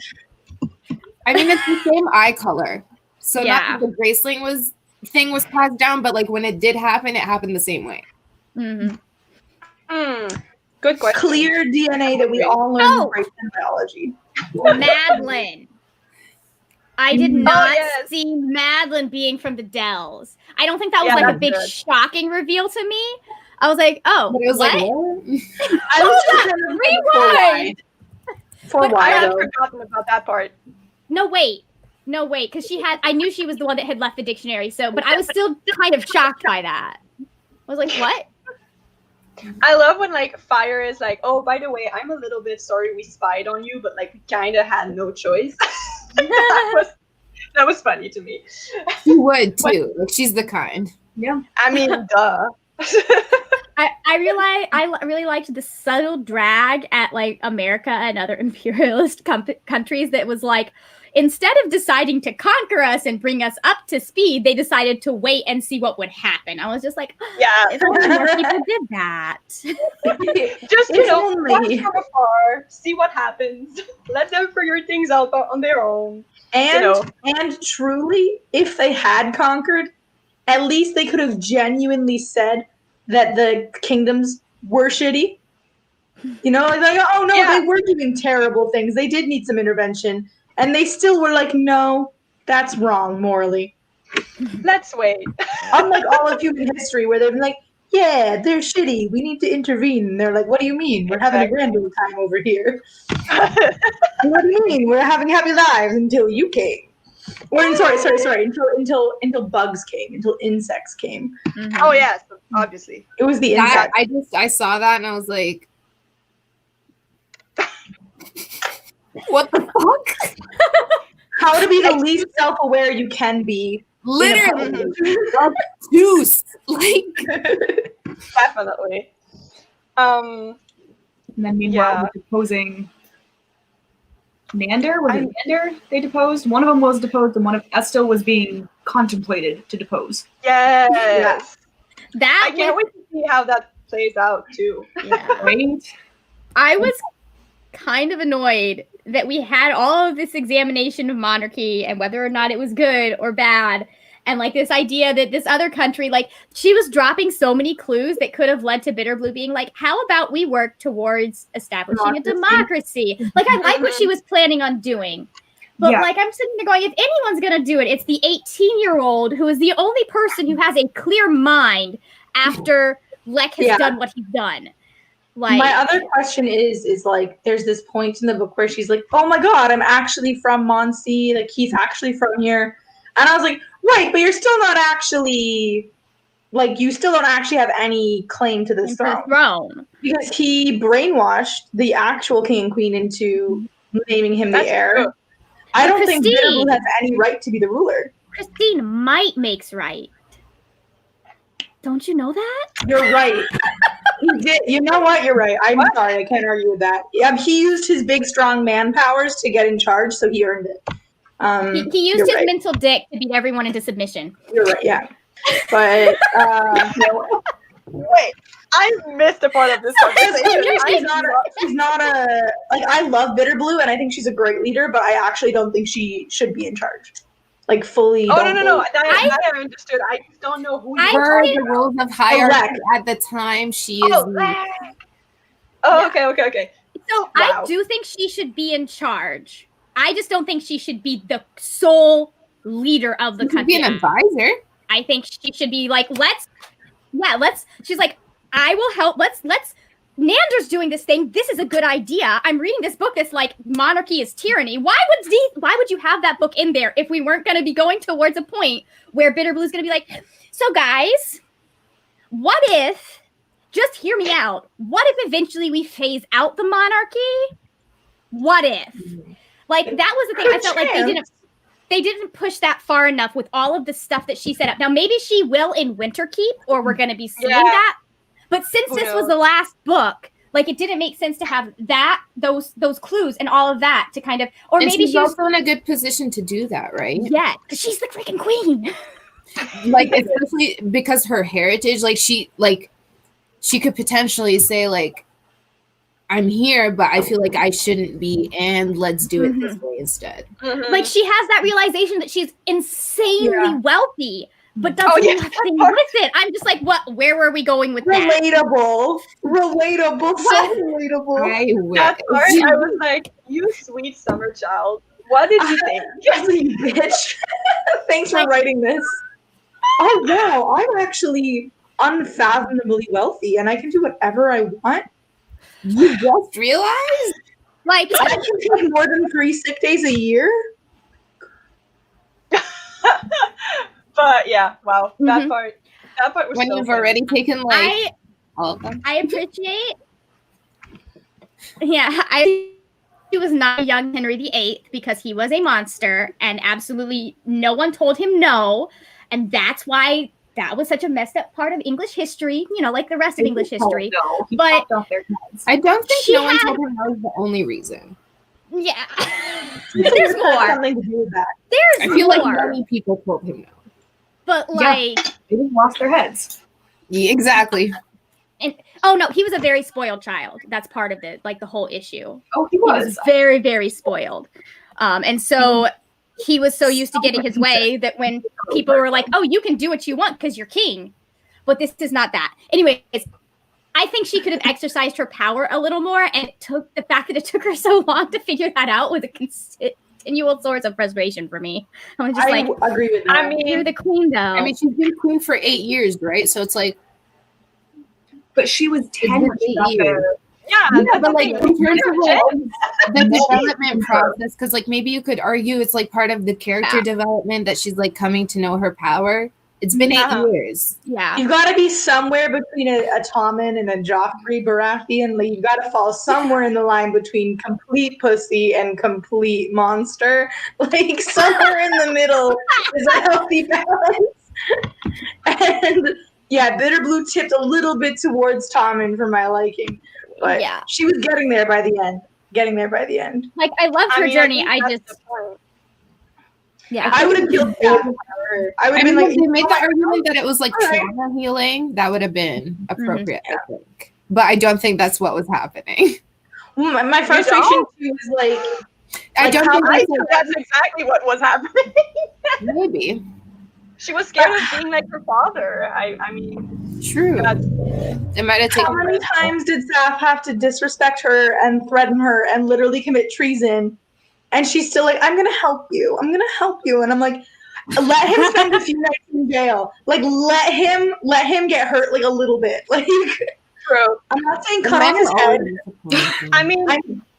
I mean, it's the same eye color. So not that the Graceling thing was passed down, but like when it did happen, it happened the same way. Good question. Clear DNA that we all learned in biology. Madeline. I did not see Madeline being from the Dells. I don't think that was like a big shocking reveal to me. I was like, oh, but it was what? like, what? I was just rewind. For why? I had forgotten about that part. No, wait, because I knew she was the one that had left the dictionary. So, but I was still kind of shocked by that. I was like, what? I love when like Fire is like, oh, by the way, I'm a little bit sorry we spied on you, but like we kind of had no choice. that was funny to me. She would too. Like she's the kind. Yeah. I mean, duh. I really liked the subtle drag at like America and other imperialist countries that was like, instead of deciding to conquer us and bring us up to speed, they decided to wait and see what would happen. I was just like, if only more people did that. Just, watch from afar, see what happens. Let them figure things out on their own. And truly, if they had conquered, at least they could have genuinely said that the kingdoms were shitty. You know, like, oh no, they were doing terrible things. They did need some intervention. And they still were like, no, that's wrong morally. Let's wait. Unlike all of human history where they're like, yeah, they're shitty. We need to intervene. And they're like, what do you mean? We're having a grand old time over here. What do you mean? We're having happy lives until you came. Or sorry. Until bugs came, until insects came. Mm-hmm. Oh yes, obviously. It was the insects. I saw that and I was like, what the fuck? How to be the least self-aware you can be. Literally. Juice. Like definitely. And then meanwhile deposing Nander. Was it Nander they deposed? One of them was deposed and one of Estel was being contemplated to depose. Yes. That I can't wait to see how that plays out too. Yeah. Right? I was kind of annoyed that we had all of this examination of monarchy and whether or not it was good or bad. And like this idea that this other country, like she was dropping so many clues that could have led to Bitterblue being like, how about we work towards establishing a democracy? Like I like what she was planning on doing. But like I'm sitting there going, if anyone's going to do it, it's the 18-year-old who is the only person who has a clear mind after Lek has done what he's done. Like, my other question is like, there's this point in the book where she's like, oh my God, I'm actually from Monsey. Like, he's actually from here. And I was like, right, but you're still not actually, like, you still don't actually have any claim to this throne. Because he brainwashed the actual king and queen into naming him the heir. True. I don't think Bitterblue has any right to be the ruler. Christine might makes right. Don't you know that? You're right. He did. You know what? You're right. I'm sorry. I can't argue with that. He used his big, strong man powers to get in charge, so he earned it. He used his mental dick to beat everyone into submission. You're right. Yeah. But wait, I missed a part of this conversation. She's not a like. I love Bitterblue, and I think she's a great leader. But I actually don't think she should be in charge. Like fully. Oh no! I understood. I just don't know who. I heard the rules of hierarchy at the time. She is. Okay. So I do think she should be in charge. I just don't think she should be the sole leader of the country. Be an advisor. I think she should be like, let's. She's like, I will help. Let's. Nander's doing this thing. This is a good idea. I'm reading this book that's like monarchy is tyranny. Why would you have that book in there if we weren't going to be going towards a point where Bitterblue's going to be like, so guys, what if, just hear me out, what if eventually we phase out the monarchy? What if? Like, that was the thing. I felt like they didn't push that far enough with all of the stuff that she set up. Now, maybe she will in Winterkeep, or we're going to be seeing that. But since this was the last book, like, it didn't make sense to have that, those clues and all of that to kind of, or and maybe she's also in a good position to do that, right? Yeah, because she's the freaking queen. Like, especially because her heritage, like, she could potentially say, like, I'm here, but I feel like I shouldn't be, and let's do it this way instead. Like, she has that realization that she's insanely wealthy, but doesn't nothing with it. I'm just like, what? Where were we going with that? Relatable, so relatable. That part, I was like, you sweet summer child. What did you think? Bitch. Thanks for writing this. Oh wow, I'm actually unfathomably wealthy, and I can do whatever I want. You just realized? Like, I can take more than 3 sick days a year? But yeah, wow. That part was when so you've funny. already taken, like, all of them. I appreciate. He was not young Henry VIII because he was a monster, and absolutely no one told him no. And that's why that was such a messed up part of English history, you know, like the rest of English history. But I don't think no one told him that was the only reason. Yeah. There's more. Something to do with that. I feel like many people told him no. But like, they just lost their heads. Yeah, exactly. And oh no, he was a very spoiled child. That's part of the whole issue. Oh, he was very, very spoiled. And so he was so used to getting his way that when people were like, oh, you can do what you want because you're king. But this is not that. Anyways, I think she could have exercised her power a little more. And the fact that it took her so long to figure that out was a continual source of frustration for me. I was just I agree with that. I mean, you're the queen, though. I mean, she's been queen for 8 years, right? So it's like. But she was 10 years. Yeah, but like in terms of like, the development process, because like maybe you could argue it's like part of the character development that she's like coming to know her power. It's been 8 years. Yeah, you've got to be somewhere between a Tommen and a Joffrey Baratheon. Like, you've got to fall somewhere in the line between complete pussy and complete monster. Like, somewhere in the middle is a healthy balance. And yeah, Bitterblue tipped a little bit towards Tommen for my liking. But she was getting there by the end. Like, I loved her journey. I would have killed her. I would have been like, they made the argument that it was like trauma healing. That would have been appropriate, I think. But I don't think that's what was happening. My frustration too is like I don't think that's exactly what was happening. Maybe. She was scared of being like her father. I mean, true. It might have taken. How many times did Saf have to disrespect her and threaten her and literally commit treason? And she's still like, I'm gonna help you. And I'm like, let him spend a few nights in jail. Like, let him get hurt like a little bit. Like, true. I'm not saying cut off his head. I mean,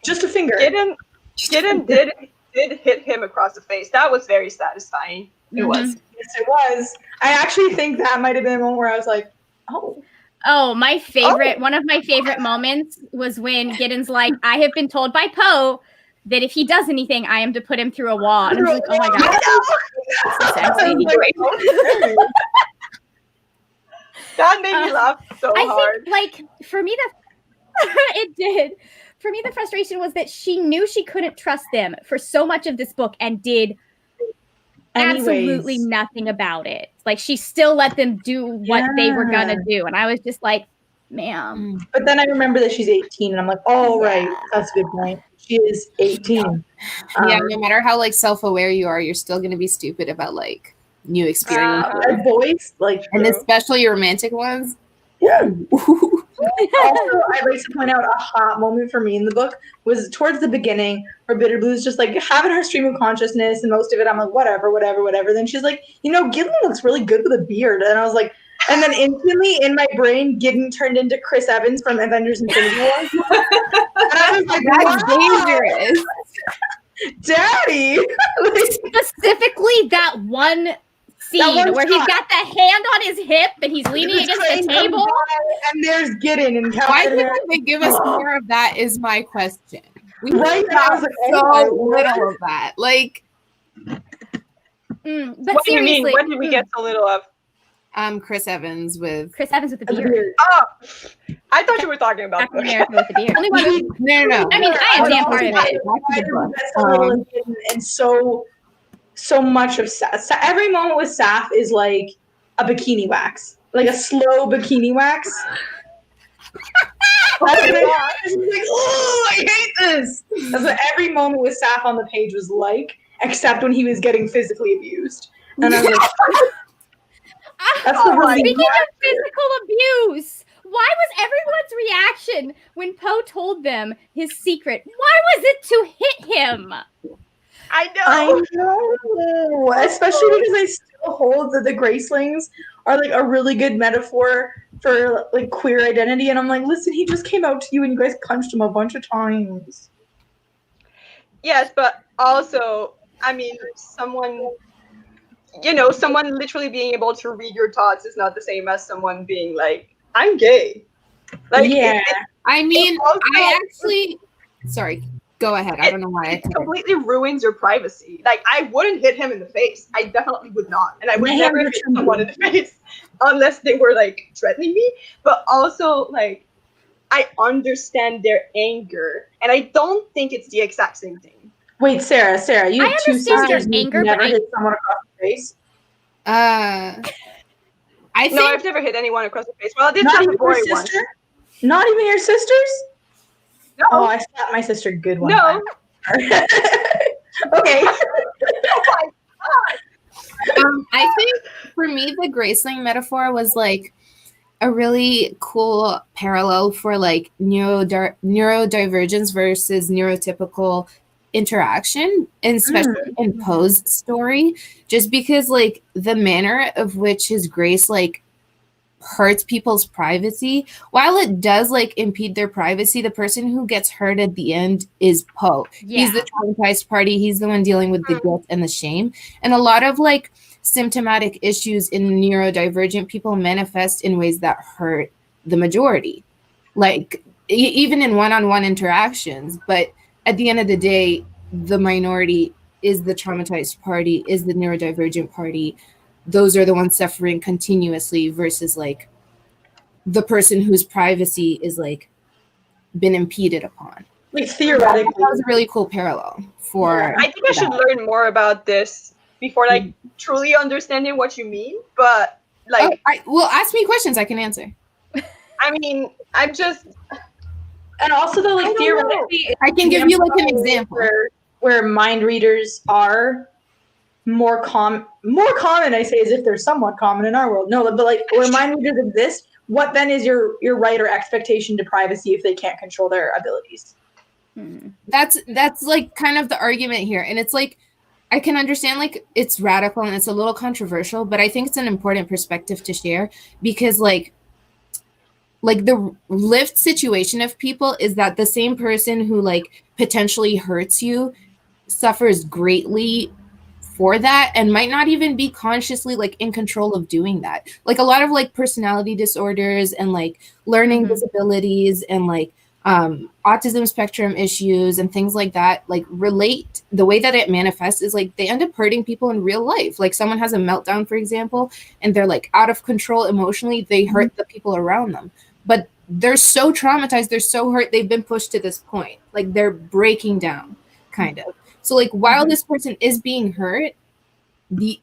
just a finger. Gideon did hit him across the face. That was very satisfying. It was. Yes, it was. I actually think that might have been a moment where I was like, oh. Oh, my favorite, one of my favorite moments was when Gideon's like, I have been told by Poe that if he does anything, I am to put him through a wall. And I was like, oh my God. That made me laugh so hard. I think, like, for me, it did. For me, the frustration was that she knew she couldn't trust them for so much of this book and did absolutely nothing about it. Like, she still let them do what they were gonna do, and I was just like, ma'am. But then I remember that she's 18, and I'm like, oh right, that's a good point. She is 18. No matter how like self-aware you are, you're still gonna be stupid about like new experiences. Boys, like, and especially romantic ones. Yeah. Also, I'd like to point out a hot moment for me in the book was towards the beginning where Bitterblue's just like having her stream of consciousness, and most of it I'm like, whatever. Then she's like, Gideon looks really good with a beard. And I was like, and then instantly in my brain, Gideon turned into Chris Evans from Avengers Infinity War. And I was like, that's dangerous. Daddy. Specifically that one scene where he's got the hand on his hip and he's leaning against the table. And there's Gideon and Why couldn't they give us more of that? Is my question. We Right now, I was like, so oh my little of that. Like, But What do you mean? seriously, What did we get so little of? Chris Evans with Chris Evans with the beard. Oh, I thought you were talking about Captain America with the beard. Only one. no. I mean, I am damn part of it. And so much of Saf. Every moment with Saf is like a bikini wax, like a slow bikini wax. Like, oh, I hate this. That's what every moment with Saf on the page was like, except when he was getting physically abused. And I was like, that's the Speaking of physical abuse, why was everyone's reaction when Poe told them his secret? Why was it to hit him? I know. Especially because I still hold that the Gracelings are like a really good metaphor for like queer identity. And I'm like, listen, he just came out to you and you guys punched him a bunch of times. Yes, but also, I mean, someone literally being able to read your thoughts is not the same as someone being like, I'm gay. Like, yeah. I mean, sorry, go ahead. I don't know why it completely ruins your privacy. Like, I wouldn't hit him in the face. I definitely would not. And I would never hit someone in the face unless they were, like, threatening me. But also, like, I understand their anger. And I don't think it's the exact same thing. Wait, Sarah, you have two sisters and anger, you never hit someone across the face? I think No, I've never hit anyone across the face. Well, I did Not slap even a boy your once. sister? Not even your sisters? No. Oh, I slapped my sister good one No. time. Okay. I think for me, the Graceling metaphor was like a really cool parallel for like neurodivergence versus neurotypical interaction, and especially in Poe's story, just because like the manner of which his grace like hurts people's privacy, while it does like impede their privacy, the person who gets hurt at the end is Poe. Yeah. He's the traumatized party. He's the one dealing with the guilt and the shame. And a lot of like symptomatic issues in neurodivergent people manifest in ways that hurt the majority, like even in one-on-one interactions. But at the end of the day, the minority is the traumatized party, is the neurodivergent party. Those are the ones suffering continuously versus like the person whose privacy is like been impeded upon. Like theoretically. That was a really cool parallel for I think I should learn more about this before like truly understanding what you mean. But like, well, ask me questions, I can answer. I mean, I'm just. And also though, like theoretically, I can give you like an example where mind readers are more common, I say, as if they're somewhat common in our world. No, but like where mind readers exist, what then is your right or expectation to privacy if they can't control their abilities? That's like kind of the argument here. And it's like, I can understand like it's radical and it's a little controversial, but I think it's an important perspective to share, because like the lived situation of people is that the same person who like potentially hurts you suffers greatly for that and might not even be consciously like in control of doing that. Like a lot of like personality disorders and like learning disabilities and like autism spectrum issues and things like that, like relate, the way that it manifests is like they end up hurting people in real life. Like someone has a meltdown, for example, and they're like out of control emotionally, they hurt the people around them. But they're so traumatized, they're so hurt, they've been pushed to this point. Like they're breaking down, kind of. So like while this person is being hurt, the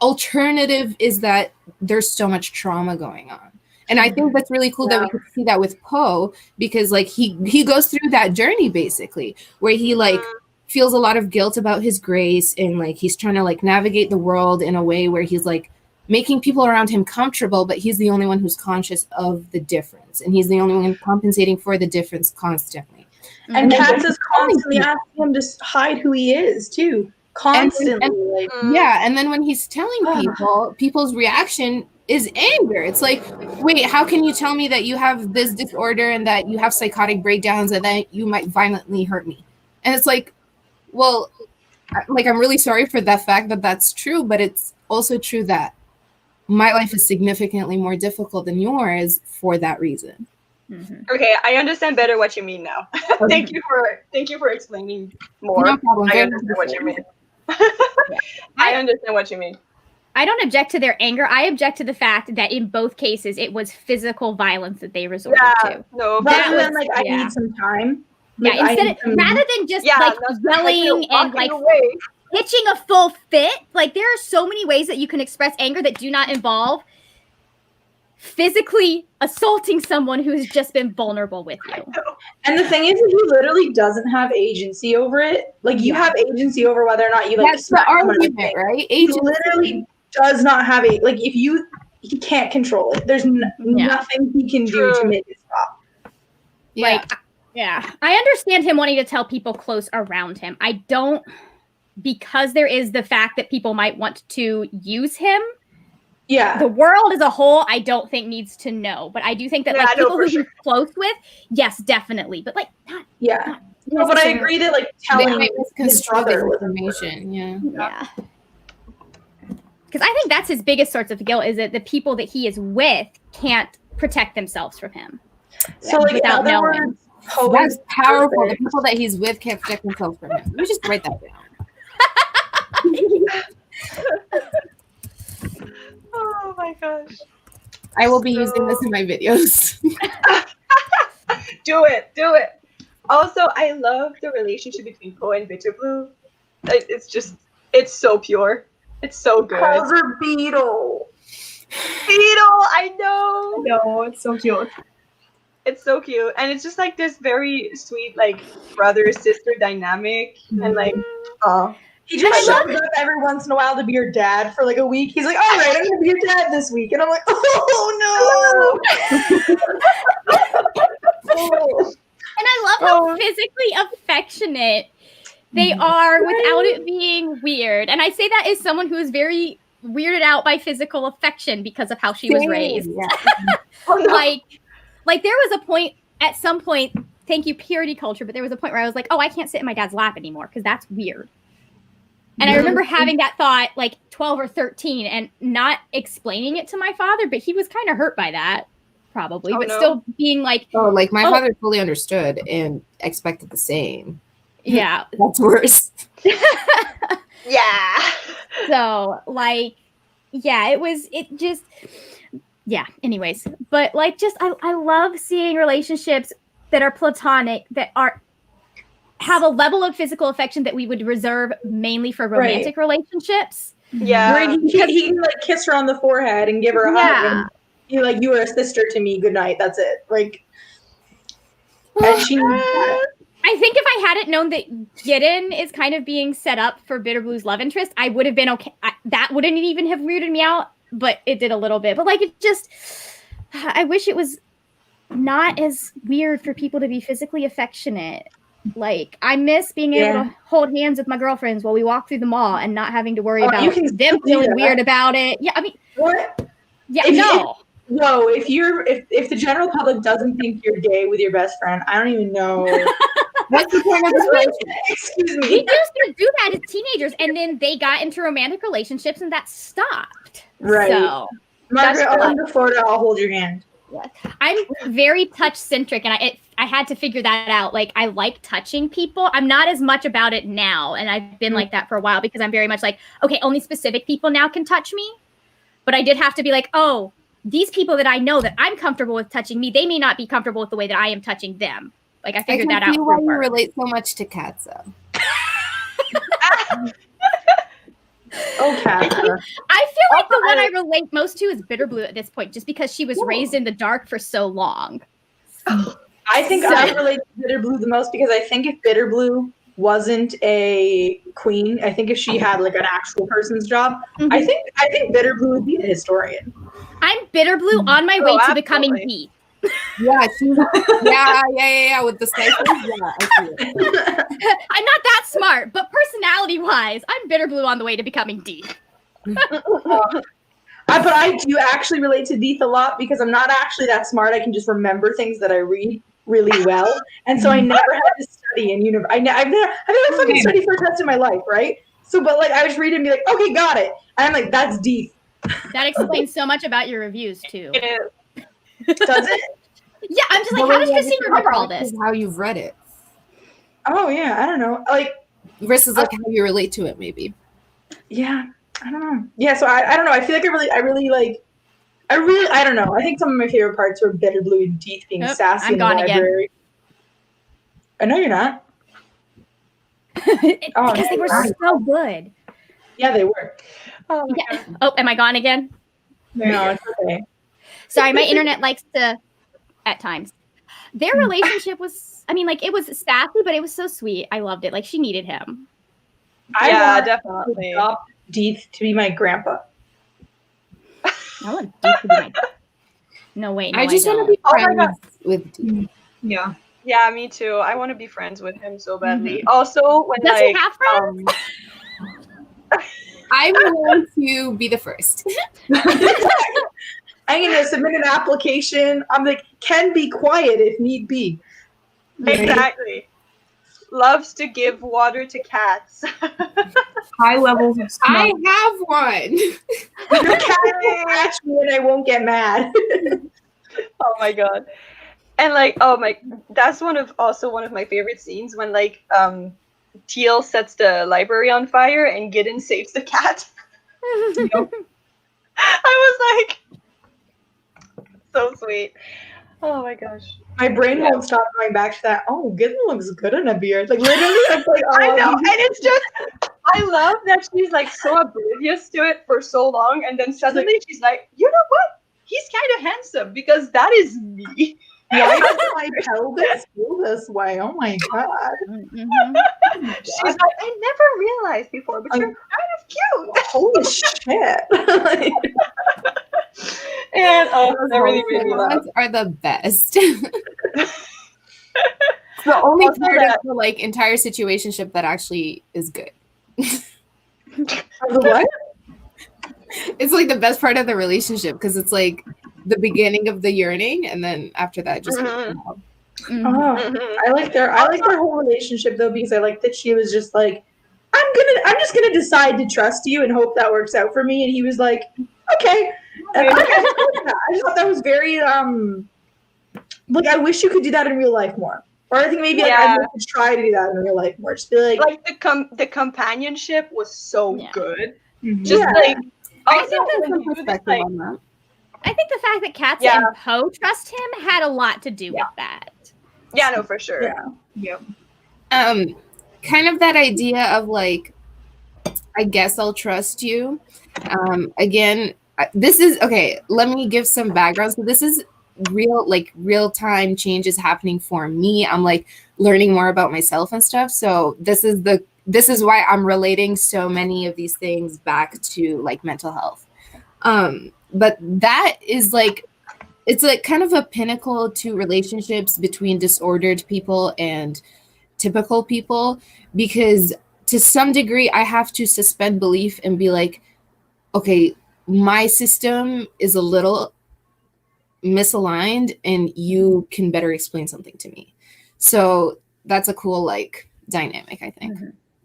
alternative is that there's so much trauma going on. And I think that's really cool that we could see that with Poe, because like he goes through that journey basically where he like feels a lot of guilt about his grace, and like he's trying to like navigate the world in a way where he's like making people around him comfortable, but he's the only one who's conscious of the difference, and he's the only one compensating for the difference constantly. And Katz is constantly asking him to hide who he is too, constantly. And then when he's telling people, people's reaction is anger. It's like, wait, how can you tell me that you have this disorder and that you have psychotic breakdowns and that you might violently hurt me? And it's like, well, like I'm really sorry for the fact that that's true, but it's also true that my life is significantly more difficult than yours for that reason. Okay, I understand better what you mean now. Thank you for explaining more. No problem. I Very understand what you mean. Yeah. I understand what you mean. I don't object to their anger. I object to the fact that in both cases it was physical violence that they resorted to. No, Rather than was- I yeah. need some time. Yeah, Like, rather than just that's yelling and like away. pitching a full fit, like there are so many ways that you can express anger that do not involve physically assaulting someone who's just been vulnerable with you. And the thing is, he literally doesn't have agency over it. Like, you have agency over whether or not you like. That's the argument, right? He literally does not have a like. If he can't control it. There's nothing he can do to make it stop. Like, yeah, I understand him wanting to tell people close around him. I don't, because there is the fact that people might want to use him. Yeah. The world as a whole, I don't think needs to know. But I do think that like people who he's close with, yes, definitely. But like, not. No, but I agree that like telling his brother information. Yeah. Because I think that's his biggest source of guilt is that the people that he is with can't protect themselves from him. So like in other words, that's powerful. The people that he's with can't protect themselves from him. Let me just write that down. Oh my gosh. I will be using this in my videos. Do it. Also, I love the relationship between Poe and Bitterblue. It's so pure. It's so good. Calls her Beetle. I know. No, it's so cute. It's so cute. And it's just like this very sweet, like, brother-sister dynamic. And like, he just shows up every once in a while to be your dad for like a week. He's like, all right, I'm going to be your dad this week. And I'm like, oh, no. And I love how physically affectionate they are without it being weird. And I say that as someone who is very weirded out by physical affection because of how she was raised. Yeah. Like there was a point, at some point, thank you, purity culture, but there was a point where I was like, oh, I can't sit in my dad's lap anymore because that's weird. And I remember having that thought like 12 or 13 and not explaining it to my father, but he was kind of hurt by that, probably, still being like... Oh, like my father fully understood and expected the same. Yeah. That's worse. Yeah. So, like, yeah, anyways. But, like, just, I love seeing relationships that are platonic, that have a level of physical affection that we would reserve mainly for romantic relationships. Yeah. Where he can, like, kiss her on the forehead and give her a hug. And you're like, you were a sister to me. Good night. That's it. Like, and she... I think if I hadn't known that Gideon is kind of being set up for Bitterblue's love interest, I would have been okay. That wouldn't even have weirded me out, but it did a little bit. But like, I wish it was not as weird for people to be physically affectionate. Like, I miss being able to hold hands with my girlfriends while we walk through the mall and not having to worry about them feeling weird about it. Yeah, I mean, what? Yeah, No, if the general public doesn't think you're gay with your best friend, I don't even know. What's the point of this? Excuse me. We used to do that as teenagers, and then they got into romantic relationships, and that stopped. Right. So, Margaret, I'll come to Florida. I'll hold your hand. I'm very touch-centric, and I had to figure that out. Like, I like touching people. I'm not as much about it now, and I've been like that for a while because I'm very much like, okay, only specific people now can touch me. But I did have to be like, oh, these people that I know that I'm comfortable with touching me, they may not be comfortable with the way that I am touching them. Like, I figured that out. Why you relate so much to Katza. Okay. I feel like the one I relate most to is Bitterblue at this point, just because she was raised in the dark for so long. I think I relate to Bitterblue the most because I think if Bitterblue wasn't a queen, I think if she had like an actual person's job, I think Bitterblue would be a historian. I'm Bitterblue on my way to becoming Bee. Yeah, with the slices. Yeah, I see it. I'm not that smart, but personality-wise, I'm Bitterblue on the way to becoming D. But I do actually relate to Deeth a lot because I'm not actually that smart. I can just remember things that I read really well, and so I never had to study in university. I've never fucking studied for a test in my life, right? So, but like, I would read it and be like, okay, got it. And I'm like, that's deep. That explains so much about your reviews too. It is. Does it? Yeah, I'm just like, how does Kristin remember all this? How you've read it Oh yeah, I don't know. Like, versus like how you relate to it, maybe. yeah, I don't know. Yeah, so I don't know. I feel like I don't know. I think some of my favorite parts were Bitterblue and Teeth being sassy I'm in the gone again. library. I know you're not. Because they were so good. Yeah, they were. Oh, my Yeah. God. Oh, am I gone again? No, it's okay. Sorry, my internet likes to, at times. Their relationship was, I mean, like, it was sassy, but it was so sweet. I loved it. Like, she needed him. Yeah, I want definitely. to adopt Deeth to be my grandpa. I want Deep to be my... No, wait, no, I just want don't. to be Oh my friends with Deep. Yeah. Yeah, me too. I want to be friends with him so badly. Also, when Does he have friends? I'm going to be the first. I'm gonna submit an application. I'm like, can be quiet if need be. exactly. Loves to give water to cats. High levels of I smell. have one. The cat will catch me and I won't get mad. Oh my god. And like, that's also one of my favorite scenes when like Teal sets the library on fire and Gideon saves the cat. I was like, so sweet. Oh my gosh. My brain won't stop going back to that. Oh, Gideon looks good in a beard. Like literally, it's like, oh, I know, and it's just, I love that she's like so oblivious to it for so long, and then suddenly she's like, you know what? He's kind of handsome because that is me. why does my pelvis feel this way? Oh my god. She's like, I never realized before, but you're kind of cute. Holy shit. And that really made me laugh. Ones are the best. The only Also part that- of the like entire situationship that actually is good. The what? It's like the best part of the relationship because it's like the beginning of the yearning, and then after that, just Mhm. Oh, I like their whole relationship though, because I like that she was just like, I'm just gonna decide to trust you and hope that works out for me. And he was like, okay. And I just thought that was very like, I wish you could do that in real life more. Or I think maybe like Yeah. I'd like to try to do that in real life more. Just be like the companionship was so Yeah. good. Mhm. Just Yeah. like I also think there's when some he was perspective like, on that. I think the fact that Katya Yeah. and Poe trust him had a lot to do with that. yeah, no, for sure. Yeah. Yep. Kind of that idea of like, I guess I'll trust you. Again, this is okay. Let me give some background. So this is real time changes happening for me. I'm like learning more about myself and stuff. So this is why I'm relating so many of these things back to like mental health. But that is like, it's like kind of a pinnacle to relationships between disordered people and typical people, because to some degree I have to suspend belief and be like, okay, my system is a little misaligned and you can better explain something to me. So that's a cool like dynamic, I think.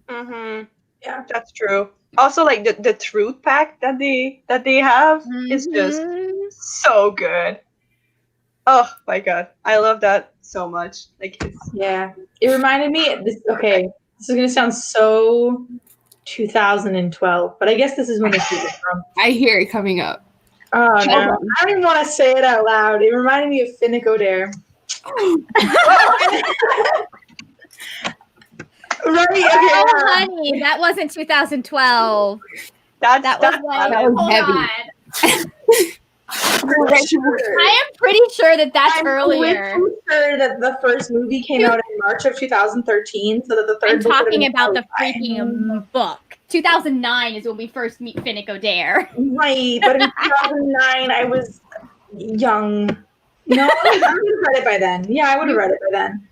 Mm-hmm. Yeah. That's true. Also, like the truth pact that they have is just so good. Oh my god, I love that so much. Like it's Yeah. It reminded me this is gonna sound so 2012, but I guess this is when this was from. I hear it coming up. Oh no. I don't even want to say it out loud. It reminded me of Finnick O'Dare. Right? Okay. Oh, honey, that wasn't 2012. That was like, That was hold heavy. on. Sure. I am pretty sure that that's I'm earlier. pretty sure that the first movie came out in March of 2013, so that the third I'm book would have talking been about the out by- freaking book. 2009 is when we first meet Finnick O'Dare. Right, but in 2009 I was young. No, I would have read it by then. Yeah, I would have read it by then.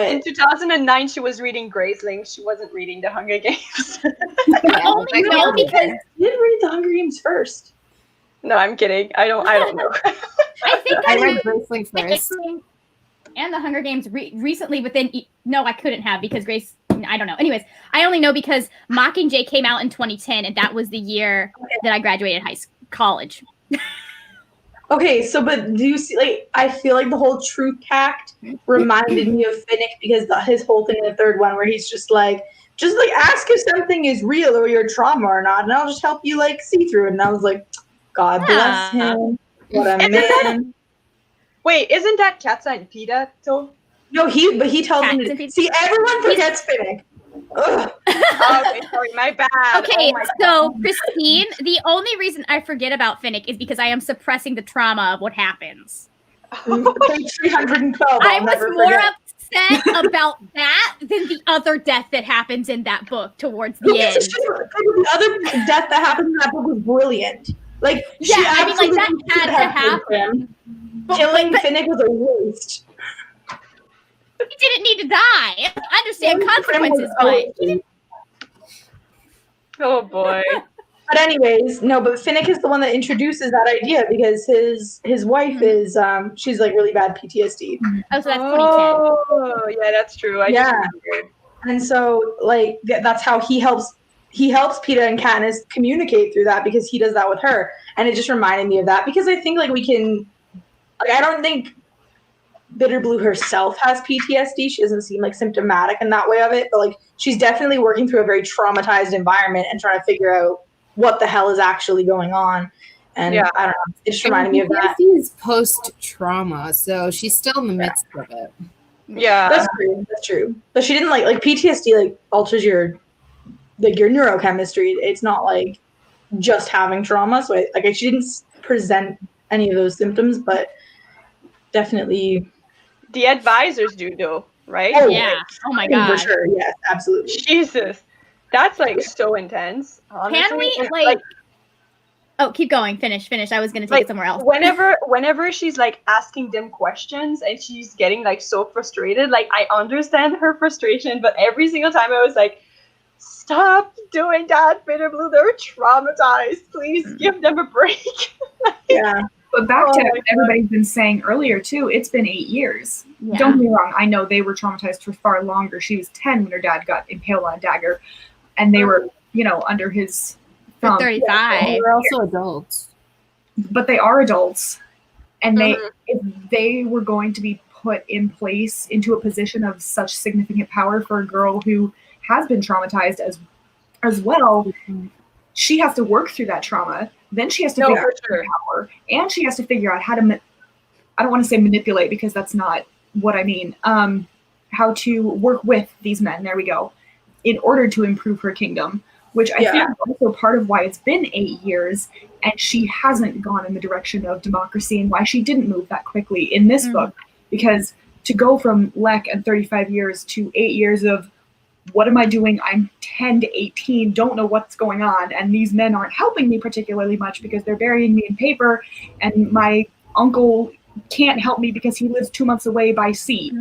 in But 2009 she was reading Graceling. She wasn't reading The Hunger Games. Only know because I did read The Hunger Games first. No, I'm kidding. I don't know. I think I I read read Graceling first. and the Hunger Games recently within. No, I couldn't have because I don't know. Anyways, I only know because Mockingjay came out in 2010, and that was the year that I graduated college. Okay, so but do you see, like, I feel like the whole truth pact reminded me of Finnick because his whole thing in the third one where he's just like ask if something is real or your trauma or not, and I'll just help you like see through it. And I was like, God bless him. What a man. Wait, isn't that Katza and Peta though? No, he tells him to see, everyone forgets Finnick. Ugh. Okay, sorry, my bad. Okay, Oh my so Christine, the only reason I forget about Finnick is because I am suppressing the trauma of what happens. Page 312. I was more upset about that than the other death that happens in that book towards the end. The other death that happened in that book was brilliant. Like, yeah, I mean, like that had to happen. Killing Finnick was a waste. He didn't need to die. I understand consequences, but he didn't. Oh boy. But anyways, no, but Finnick is the one that introduces that idea because his wife is she's like really bad PTSD. Oh, so that's 2010. Oh, yeah, that's true. I just remembered. And so like that's how he helps Peta and Katniss communicate through that because he does that with her. And it just reminded me of that because I think like we can like I don't think Bitterblue herself has PTSD. She doesn't seem like symptomatic in that way of it, but like she's definitely working through a very traumatized environment and trying to figure out what the hell is actually going on. And I don't know, it just reminded me of that. PTSD is post-trauma, so she's still in the midst of it. Yeah, that's true. But she didn't like PTSD like alters your neurochemistry. It's not like just having trauma. So she didn't present any of those symptoms, but definitely the advisors do though, right? Oh yeah. Oh my god. For sure. Yes, absolutely. Jesus. That's like so intense. Honestly. Can we like oh, keep going. Finish. I was gonna take it somewhere else. Whenever she's like asking them questions and she's getting like so frustrated, like I understand her frustration, but every single time I was like, stop doing that, Bitterblue. They're traumatized. Please give them a break. Yeah. But back to what everybody's been saying earlier too, it's been 8 years. Yeah. Don't get me wrong, I know they were traumatized for far longer. She was 10 when her dad got impaled on a dagger, and they were, under his thumb. 35. They were also adults. But they are adults, and if they were going to be put in place into a position of such significant power for a girl who has been traumatized as well, she has to work through that trauma. Then she has to figure out her power, and she has to figure out how to, I don't want to say manipulate because that's not what I mean, how to work with these men, there we go, in order to improve her kingdom, which I think is also part of why it's been 8 years and she hasn't gone in the direction of democracy and why she didn't move that quickly in this book, because to go from Lek and 35 years to 8 years of what am I doing? I'm 10 to 18, don't know what's going on. And these men aren't helping me particularly much because they're burying me in paper. And my uncle can't help me because he lives 2 months away by sea.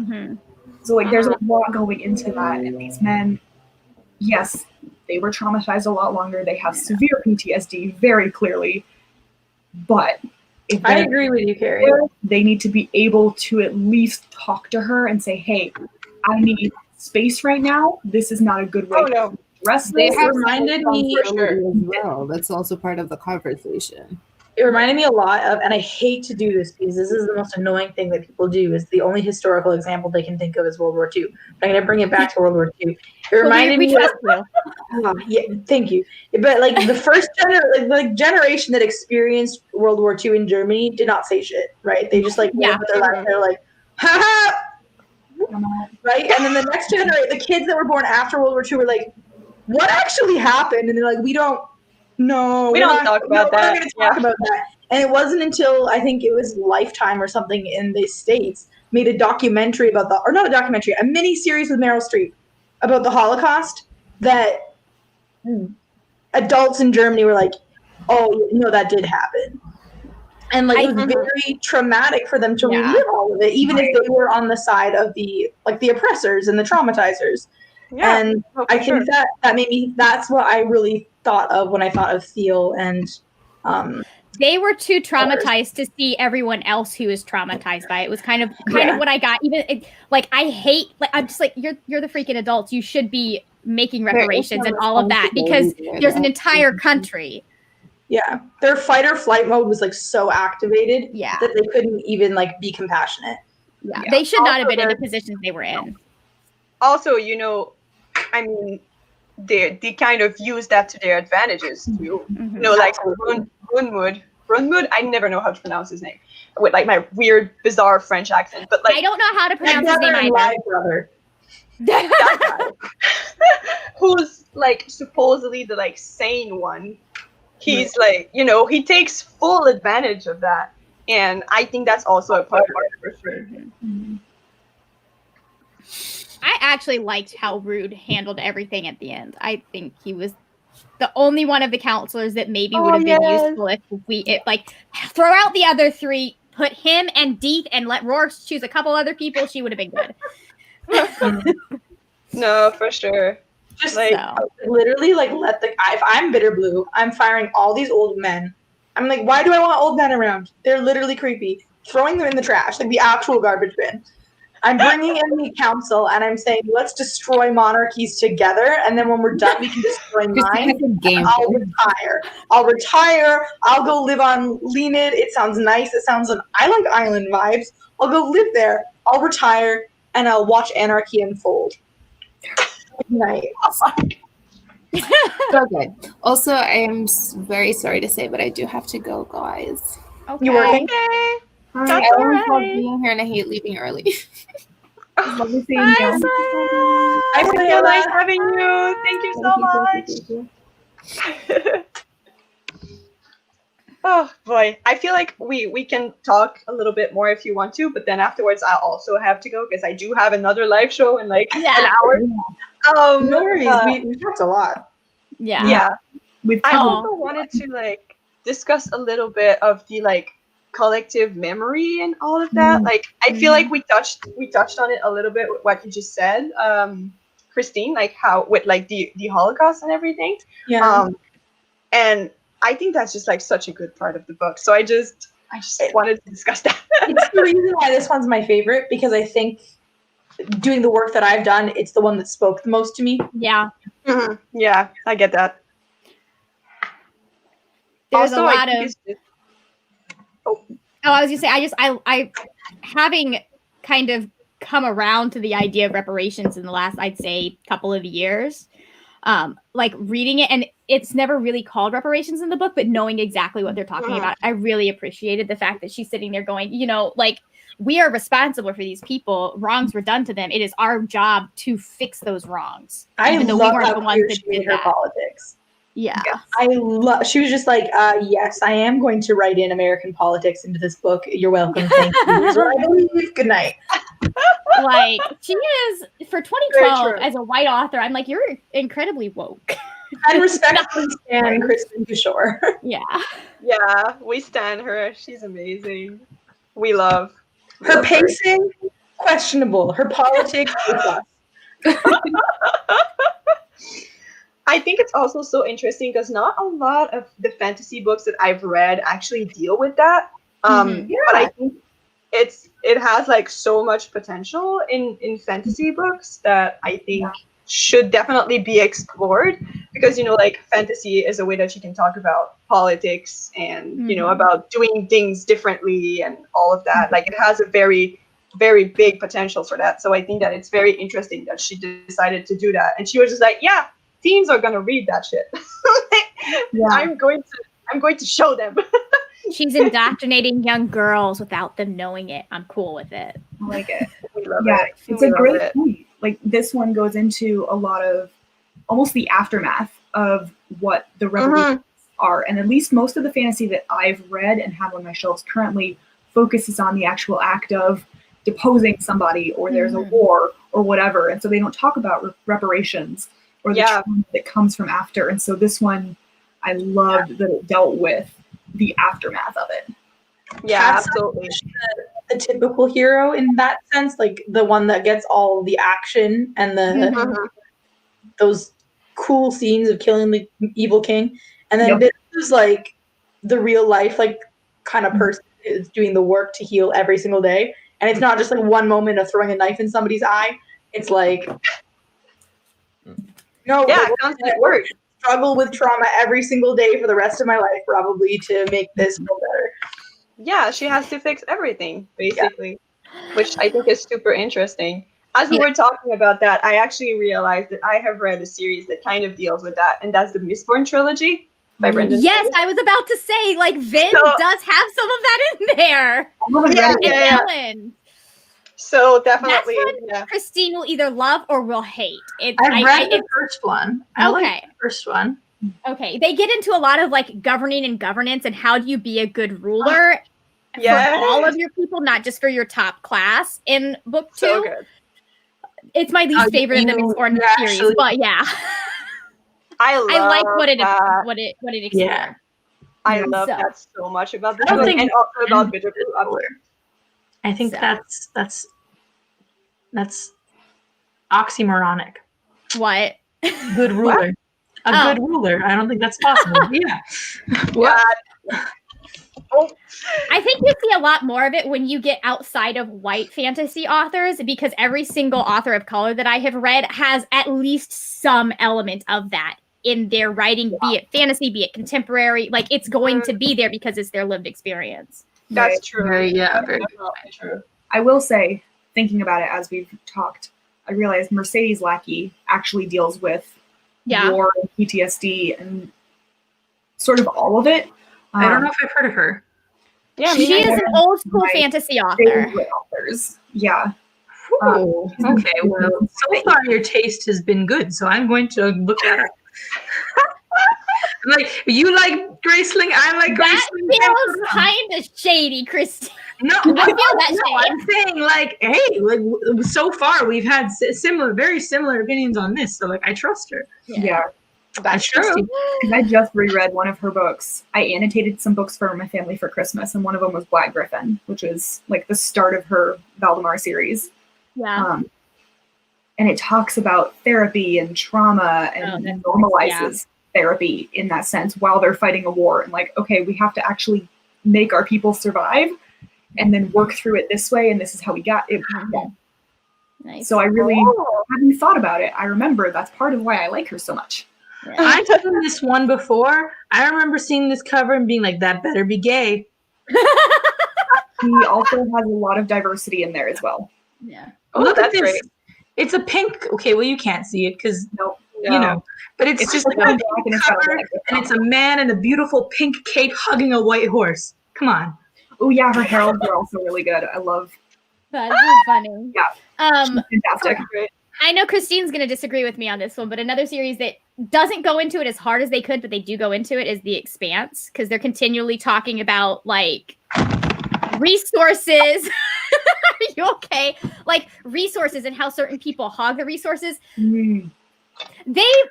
So like there's a lot going into that. And these men, yes, they were traumatized a lot longer. They have severe PTSD very clearly. But if I agree with you, Carrie. They need to be able to at least talk to her and say, hey, I need space right now. This is not a good way to address They this. have reminded me as well. That's also part of the conversation. It reminded me a lot of, and I hate to do this because this is the most annoying thing that people do, is the only historical example they can think of is World War II. But I'm going to bring it back to World War II. It reminded me of, yeah, thank you. But like the first generation that experienced World War II in Germany did not say shit, right? They just like lived their life. They're like, ha ha. Right, and then the next generation, the kids that were born after World War II, were like, "What actually happened?" And they're like, "We don't know. We don't talk about that. We're not going to talk about that." And it wasn't until I think it was Lifetime or something in the States made a documentary about or not a documentary, a mini series with Meryl Streep about the Holocaust that adults in Germany were like, "Oh, no, that did happen." And like it was very traumatic for them to relive all of it, even if they were on the side of the oppressors and the traumatizers. Yeah, and I think that made me. That's what I really thought of when I thought of Theo and They were too traumatized to see everyone else who was traumatized by it. It was kind of what I got. Even I hate, I'm just like, you're the freaking adults. You should be making reparations and all of that because there's an entire country. Yeah, their fight or flight mode was like so activated Yeah. that they couldn't even like be compassionate. Yeah, they should not have been in the positions they were in. Also, I mean, they kind of use that to their advantages too. Mm-hmm. Like Runwood, I never know how to pronounce his name with like my weird, bizarre French accent. But like, I don't know how to pronounce his name either. My brother. That guy, who's like supposedly the like sane one. He's like, he takes full advantage of that, and I think that's also a part of it for sure. Mm-hmm. I actually liked how Rude handled everything at the end. I think he was the only one of the counselors that maybe would have been useful if throw out the other three, put him and Deeth, and let Roar choose a couple other people. She would have been good. No, for sure. Just literally if I'm Bitterblue, I'm firing all these old men. I'm like, why do I want old men around? They're literally creepy. Throwing them in the trash, like the actual garbage bin. I'm bringing in the council and I'm saying, let's destroy monarchies together. And then when we're done, we can destroy mine. I'll retire. I'll go live on Leonid. It sounds nice. It sounds I like island vibes. I'll go live there. I'll retire and I'll watch anarchy unfold. Nice. So good. Also, I am very sorry to say, but I do have to go, guys. Okay. You working? That's I all always love right. being here and I hate leaving early. Lovely seeing Bye, you. I feel nice having you. Thank you so much. Thank you. Oh boy, I feel like we can talk a little bit more if you want to, but then afterwards I also have to go because I do have another live show in like an hour. No worries. We talked a lot. Yeah. I also wanted to discuss a little bit of the collective memory and all of that. I feel like we touched on it a little bit with what you just said, Christine, how with the Holocaust and everything. Yeah. And I think that's just such a good part of the book. So I just wanted to discuss that. It's the reason why this one's my favorite, because I think doing the work that I've done, it's the one that spoke the most to me. Yeah. Mm-hmm. Yeah, I get that. There's also, a lot of. I was gonna say, I having kind of come around to the idea of reparations in the last, I'd say, couple of years. Reading it, and it's never really called reparations in the book, but knowing exactly what they're talking about, I really appreciated the fact that she's sitting there going, we are responsible for these people. Wrongs were done to them. It is our job to fix those wrongs. Even though we weren't the ones that did her politics. Yeah. She was just like, yes, I am going to write in American politics into this book. You're welcome. Thank you. Here's what I believe. Good night. She is, for 2012, as a white author, I'm like, you're incredibly woke. And respectfully stand Kristin Cashore. Yeah. Yeah, we stand her. She's amazing. We love her pacing, questionable. Her politics, I think it's also so interesting because not a lot of the fantasy books that I've read actually deal with that. But I think it has so much potential in fantasy books that I think should definitely be explored, because fantasy is a way that you can talk about politics and about doing things differently and all of that. It has a very, very big potential for that. So I think that it's very interesting that she decided to do that, and she was just like, yeah, teens are gonna read that shit. I'm going to show them. She's indoctrinating young girls without them knowing it. I'm cool with it. I like it. It's a great point. This one goes into a lot of almost the aftermath of what the revolutions are. And at least most of the fantasy that I've read and have on my shelves currently focuses on the actual act of deposing somebody, or there's a war or whatever. And so they don't talk about reparations or the trauma that comes from after. And so this one, I loved that it dealt with the aftermath of it. Yeah, absolutely. The typical hero in that sense, the one that gets all the action and the those cool scenes of killing the evil king, and then Bit was the real life like kind of person is doing the work to heal every single day, and it's not just like one moment of throwing a knife in somebody's eye. It's like constant work. Struggle with trauma every single day for the rest of my life, probably, to make this feel better. Yeah, she has to fix everything, basically, which I think is super interesting. As we were talking about that, I actually realized that I have read a series that kind of deals with that, and that's the Mistborn trilogy by Brendan. Yes, I was about to say, like, Vin does have some of that in there. Yeah. So definitely, that's what Christine will either love or will hate. I've read the first one. I like the first one. Okay, they get into a lot of like governing and governance and how do you be a good ruler for all of your people, not just for your top class in book 2. So good. It's my least favorite of the Mistborn series, but yeah. I like what it explored. Yeah. I love that so much about this book, and also about Bitterblue. I think that's oxymoronic. What? Good ruler. Good ruler. I don't think that's possible. Yeah. What? I think you see a lot more of it when you get outside of white fantasy authors, because every single author of color that I have read has at least some element of that in their writing, be it fantasy, be it contemporary. Like, it's going to be there because it's their lived experience. That's true. Very true. I will say, thinking about it as we've talked, I realized Mercedes Lackey actually deals with war and PTSD and sort of all of it. I don't know if I've heard of her. Yeah, she is an old school fantasy author. Yeah. Oh, okay. Well, so far your taste has been good, so I'm going to look at her. Like, you like Graceling, I like Graceling. That feels kind of shady, Kristin. No, I'm saying, like, hey, like, so far we've had very similar opinions on this, so like, I trust her. Yeah. That's true. I just reread one of her books. I annotated some books for my family for Christmas, and one of them was Black Griffin, which is like the start of her Valdemar series. Yeah. And it talks about therapy and trauma and normalizes therapy in that sense while they're fighting a war. And like, okay, we have to actually make our people survive and then work through it this way. And this is how we got it. Nice. So I really hadn't thought about it. I remember that's part of why I like her so much. I've seen this one before. I remember seeing this cover and being like, that better be gay. He also has a lot of diversity in there as well. Yeah. Oh, look that's at this. great. It's a pink. Okay, well, you can't see it because, you know, but it's just like a pink cover, and it's a man in a beautiful pink cape hugging a white horse. Come on. Oh, yeah, her heralds are also really good. I love. That's funny. Yeah. Fantastic. I know Christine's going to disagree with me on this one, but another series that doesn't go into it as hard as they could, but they do go into it, is The Expanse, because they're continually talking about, like, resources. Are you okay? Like, resources and how certain people hog the resources. Mm. They I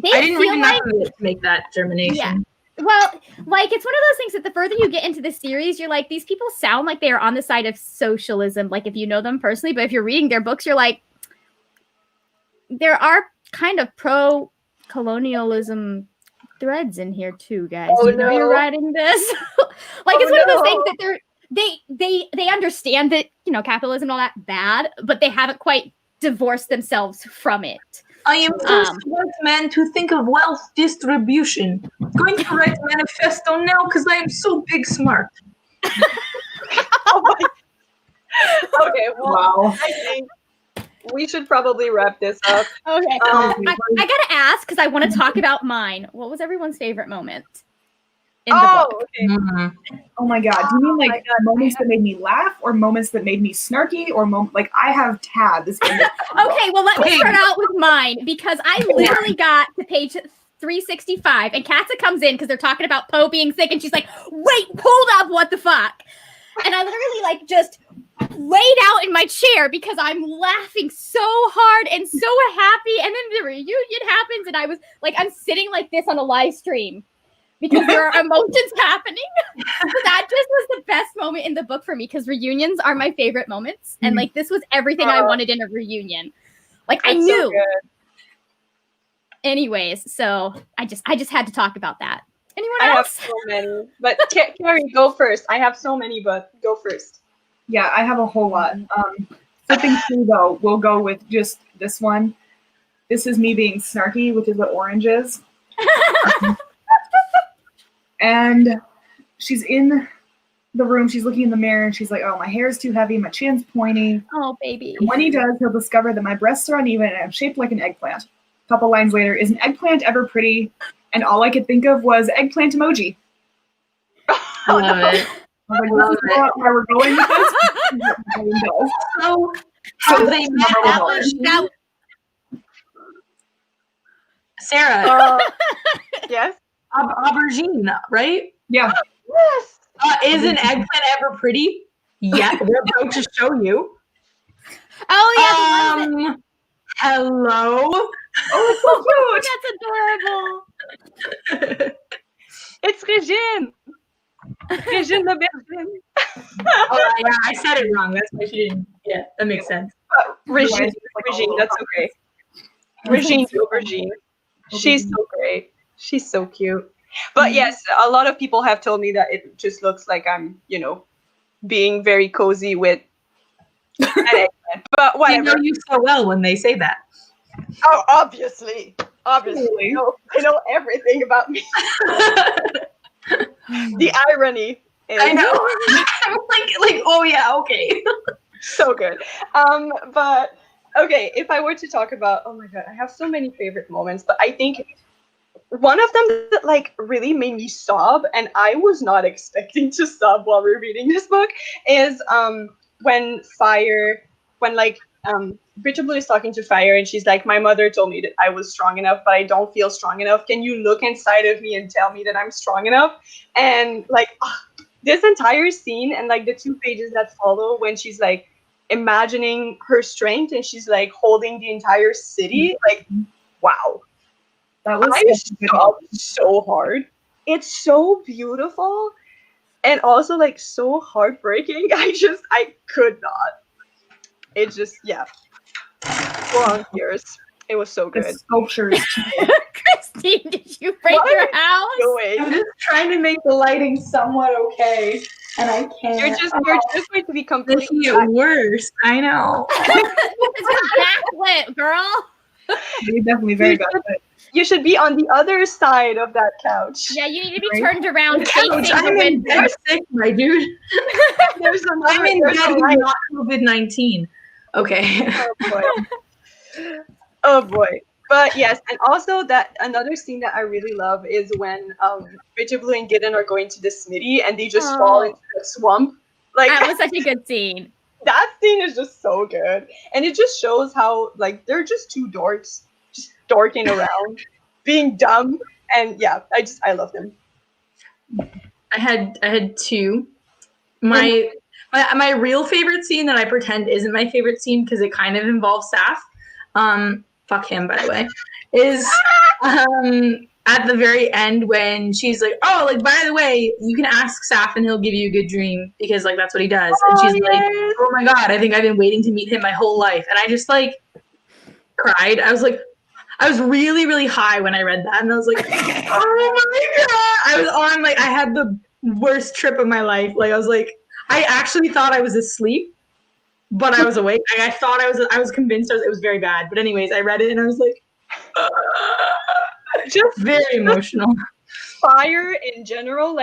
didn't feel read enough like, of it to make that determination. Yeah. Well, like, it's one of those things that the further you get into the series, you're like, these people sound like they are on the side of socialism, like, if you know them personally, but if you're reading their books, you're like, there are kind of pro-colonialism threads in here too, guys. Oh, you know you're writing this. Like, it's one of those things that they understand that, you know, capitalism and all that bad, but they haven't quite divorced themselves from it. I am first white man to think of wealth distribution. Going to write a manifesto now because I am so big smart. Okay, well, Wow. I think we should probably wrap this up. Okay. I gotta ask, because I want to talk about mine. What was everyone's favorite moment in the book? Okay. Mm-hmm. Oh my God. Do you mean like moments that made me laugh or moments that made me snarky or like I have tabs? Okay, well, let me start out with mine, because I literally got to page 365 and Katza comes in because they're talking about Poe being sick and she's like, wait, hold up, what the fuck? And I literally like just laid out in my chair because I'm laughing so hard and so happy. And then the reunion happens and I was like, I'm sitting like this on a live stream because there are emotions happening. So that just was the best moment in the book for me, because reunions are my favorite moments. And like, this was everything I wanted in a reunion. Like, I knew. So Anyways, so I just had to talk about that. Anyone I have else? so many. But Carrie, go first. I have so many, but go first. Yeah, I have a whole lot. Flipping through though, we'll go with just this one. This is me being snarky, which is what orange is. And she's in the room, she's looking in the mirror, and she's like, oh, my hair is too heavy, my chin's pointy. Oh, baby. And when he does, he'll discover that my breasts are uneven and I'm shaped like an eggplant. A couple lines later, is an eggplant ever pretty? And all I could think of was eggplant emoji. I love it. I was like, this is not where we're going with this. So how they met? That was that. Sarah, Yes. aubergine, right? Yeah. Yes. Is an eggplant ever pretty? Yeah, we're about to show you. Oh yeah. the ones Hello. Oh, it's that- that's adorable. It's Regine. Regine the Virgin. Oh yeah, I said it wrong. That's why she didn't. Yeah, that makes sense. Regine, that's okay. Regine Aubergine. She's so great. She's so cute. But yes, a lot of people have told me that it just looks like I'm, being very cozy with an eggplant. But whatever. You know you so well when they say that. Oh, obviously. I know everything about me. The irony is I know. I'm like, oh yeah, okay. so good. But okay, if I were to talk about, oh my god, I have so many favorite moments, but I think one of them that really made me sob, and I was not expecting to sob while rereading this book, is when Bitterblue is talking to Fire, and she's like, my mother told me that I was strong enough, but I don't feel strong enough. Can you look inside of me and tell me that I'm strong enough? And this entire scene and the 2 pages that follow, when she's imagining her strength and she's holding the entire city, wow. That was I sobbed so hard. It's so beautiful and also so heartbreaking. I could not. It just, yeah. Full on tears. It was so good. the sculptures. Christine, did you break your house? I'm just trying to make the lighting somewhat okay, and I can't. You're just going to be completely Making it worse. I know. It's backlit, girl. You're definitely very good. You should be on the other side of that couch. Yeah, you need to be turned around facing I'm the in window. bed sick, my dude. I'm in bed with not COVID-19. Okay. Oh boy. Oh boy. But yes, and also that another scene that I really love is when Bitterblue and Gideon are going to the smithy and they just fall into the swamp. That was such a good scene. That scene is just so good. And it just shows how they're just 2 dorks just dorking around, being dumb, and yeah, I love them. I had 2. My real favorite scene that I pretend isn't my favorite scene because it kind of involves Saf. Fuck him, by the way. Is at the very end when she's like, oh, by the way, you can ask Saf and he'll give you a good dream because that's what he does. And she's like, oh my god, I think I've been waiting to meet him my whole life. And I just cried. I was really, really high when I read that, and I was like, oh my god! I was on I had the worst trip of my life. I actually thought I was asleep, but I was awake. I thought I was convinced it was very bad. But anyways, I read it and I was like, just very emotional. Fire in general,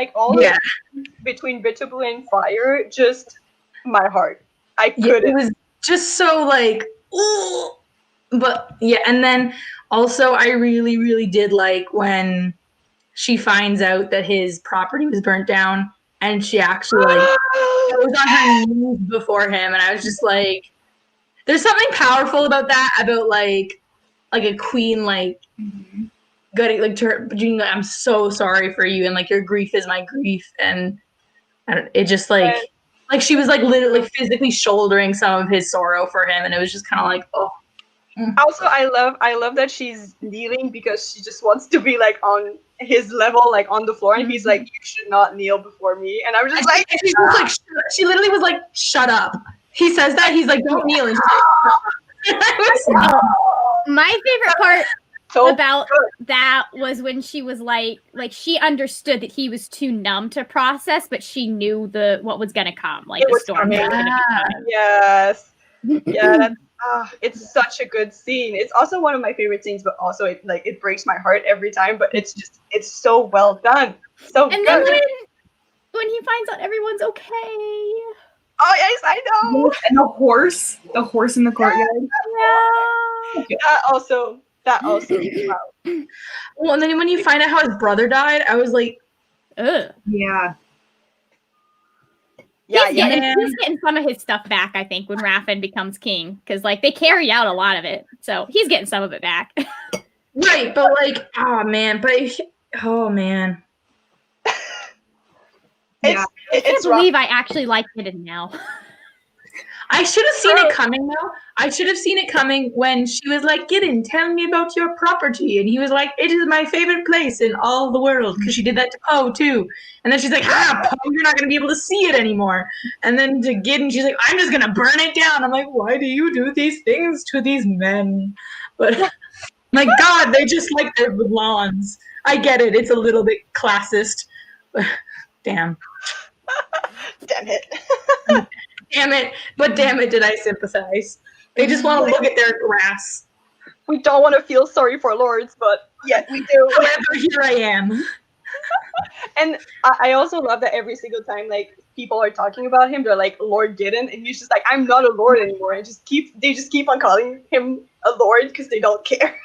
between Bitterblue and Fire, just my heart. I couldn't. It was just so ooh. But yeah, and then also I really, really did when she finds out that his property was burnt down and she actually goes on her knees before him, and I was just there's something powerful about that, about a queen getting to her, being I'm so sorry for you, and your grief is my grief, and it just she was literally physically shouldering some of his sorrow for him, and it was just kind of oh. Also, I love that she's kneeling because she just wants to be on his level, on the floor, and he's like, you should not kneel before me. And I was just she literally was shut up. He says that, he's don't kneel, and she's My favorite part So about good. that was when she was like she understood that he was too numb to process, but she knew what was gonna come, like It the was storm was coming. gonna be coming. Yes. Yeah, that's, it's such a good scene. It's also one of my favorite scenes, but also it breaks my heart every time. But it's so well done, so And good. then when he finds out everyone's okay. Oh yes, I know. And the horse in the courtyard. Yeah. That also. Wow. Well, and then when you find out how his brother died, I was like, Ugh. Yeah. Yeah, He's yeah. getting some of his stuff back, I think, when Raffen becomes king, because like they carried out a lot of it, so he's getting some of it back. right, but like, oh man. It's I can't rough. believe I actually liked it now. I should have seen it coming though. I should have seen it coming when she was like, Gideon, tell me about your property. And he was like, it is my favorite place in all the world. Because she did that to Poe too. And then she's like, Poe, you're not going to be able to see it anymore. And then to Gideon, she's like, I'm just going to burn it down. I'm like, why do you do these things to these men? But my God, they just like their lawns. I get it. It's a little bit classist. But damn. Damn it. Damn it. But damn it, did I sympathize. They just want to look at their grass. We don't want to feel sorry for lords, but yet we do. However, here I am. And I also love that every single time like people are talking about him, they're like Lord Gideon, and he's just like, I'm not a lord anymore. And they just keep on calling him a lord because they don't care.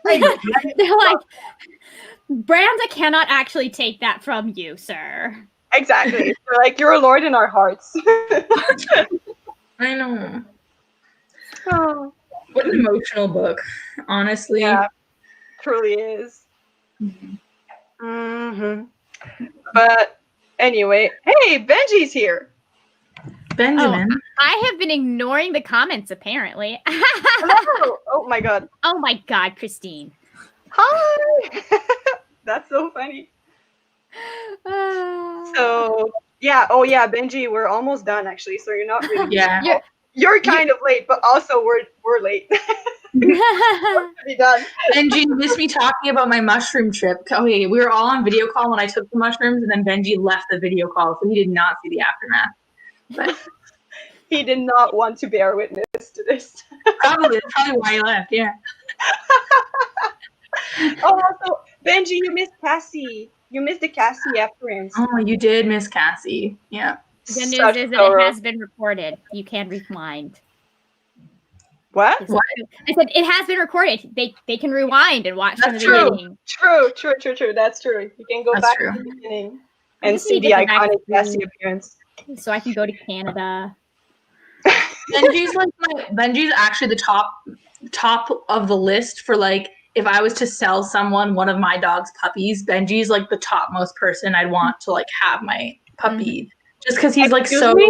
They're like, Branda cannot actually take that from you, sir. Exactly. They're like, you're a lord in our hearts. I know. Oh. What an emotional book, honestly. Yeah, truly is. Mm-hmm. But anyway, hey, Benji's here. Benjamin. Oh, I have been ignoring the comments, apparently. Oh my god. Oh my god, Christine. Hi. That's so funny. So yeah, Benji, we're almost done actually. So you're not really Yeah. You're kind of late, but also we're late. We're pretty done. Benji, you missed me talking about my mushroom trip. Okay, we were all on video call when I took the mushrooms, and then Benji left the video call, so he did not see the aftermath. But He did not want to bear witness to this. that's probably why he left, yeah. Oh, also, Benji, you missed Cassie. You missed the Cassie appearance. Oh, you did miss Cassie. Yeah. The news Such is that thorough. it has been recorded. You can rewind. What? I said it has been recorded. They can rewind and watch from the That's true. beginning. True. That's true. You can go That's back true. to the beginning I and just see need to the get back iconic to- Cassie appearance. So I can go to Canada. Benji's actually the top of the list for like if I was to sell someone one of my dog's puppies, Benji's like the topmost person I'd want to like have my puppy. Just because he's like Excuse so me?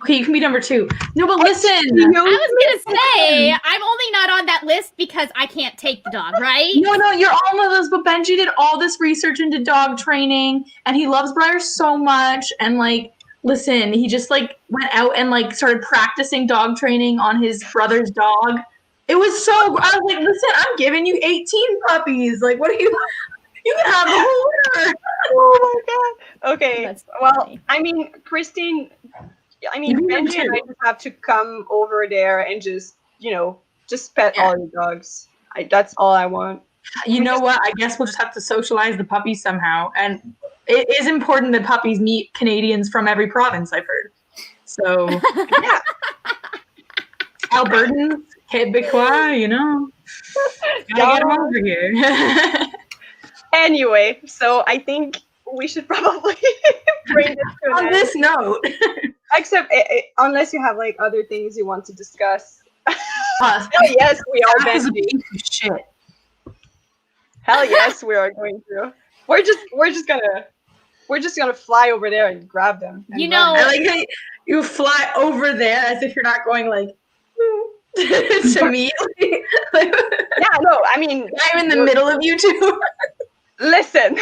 okay, you can be number 2. No, but listen. I was gonna say I'm only not on that list because I can't take the dog, right? No, you're all of those, but Benji did all this research into dog training and he loves Briar so much and like listen, he just like went out and like started practicing dog training on his brother's dog. It was so I was like, listen, I'm giving you 18 puppies. Like what are you can have the whole litter. Oh my god. Okay. That's Well, funny. I mean, Kristin, You can Benji and I too. just have to come over there and just pet all the dogs. That's all I want. You know what? I guess we'll just have to socialize the puppies somehow. And it is important that puppies meet Canadians from every province, I've heard. So Yeah. Albertans, Quebecois, you know. Gotta get them over here. Anyway, so I think we should probably bring this to an On end. this note, Except unless you have like other things you want to discuss. us. Hell yes, we are That is a Benji. piece of shit. Hell yes, we are going to. We're just gonna fly over there and grab them. and You run. know- I like how you fly over there as if you're not going like to me. Yeah, no, I mean, I'm in the middle of you two. listen.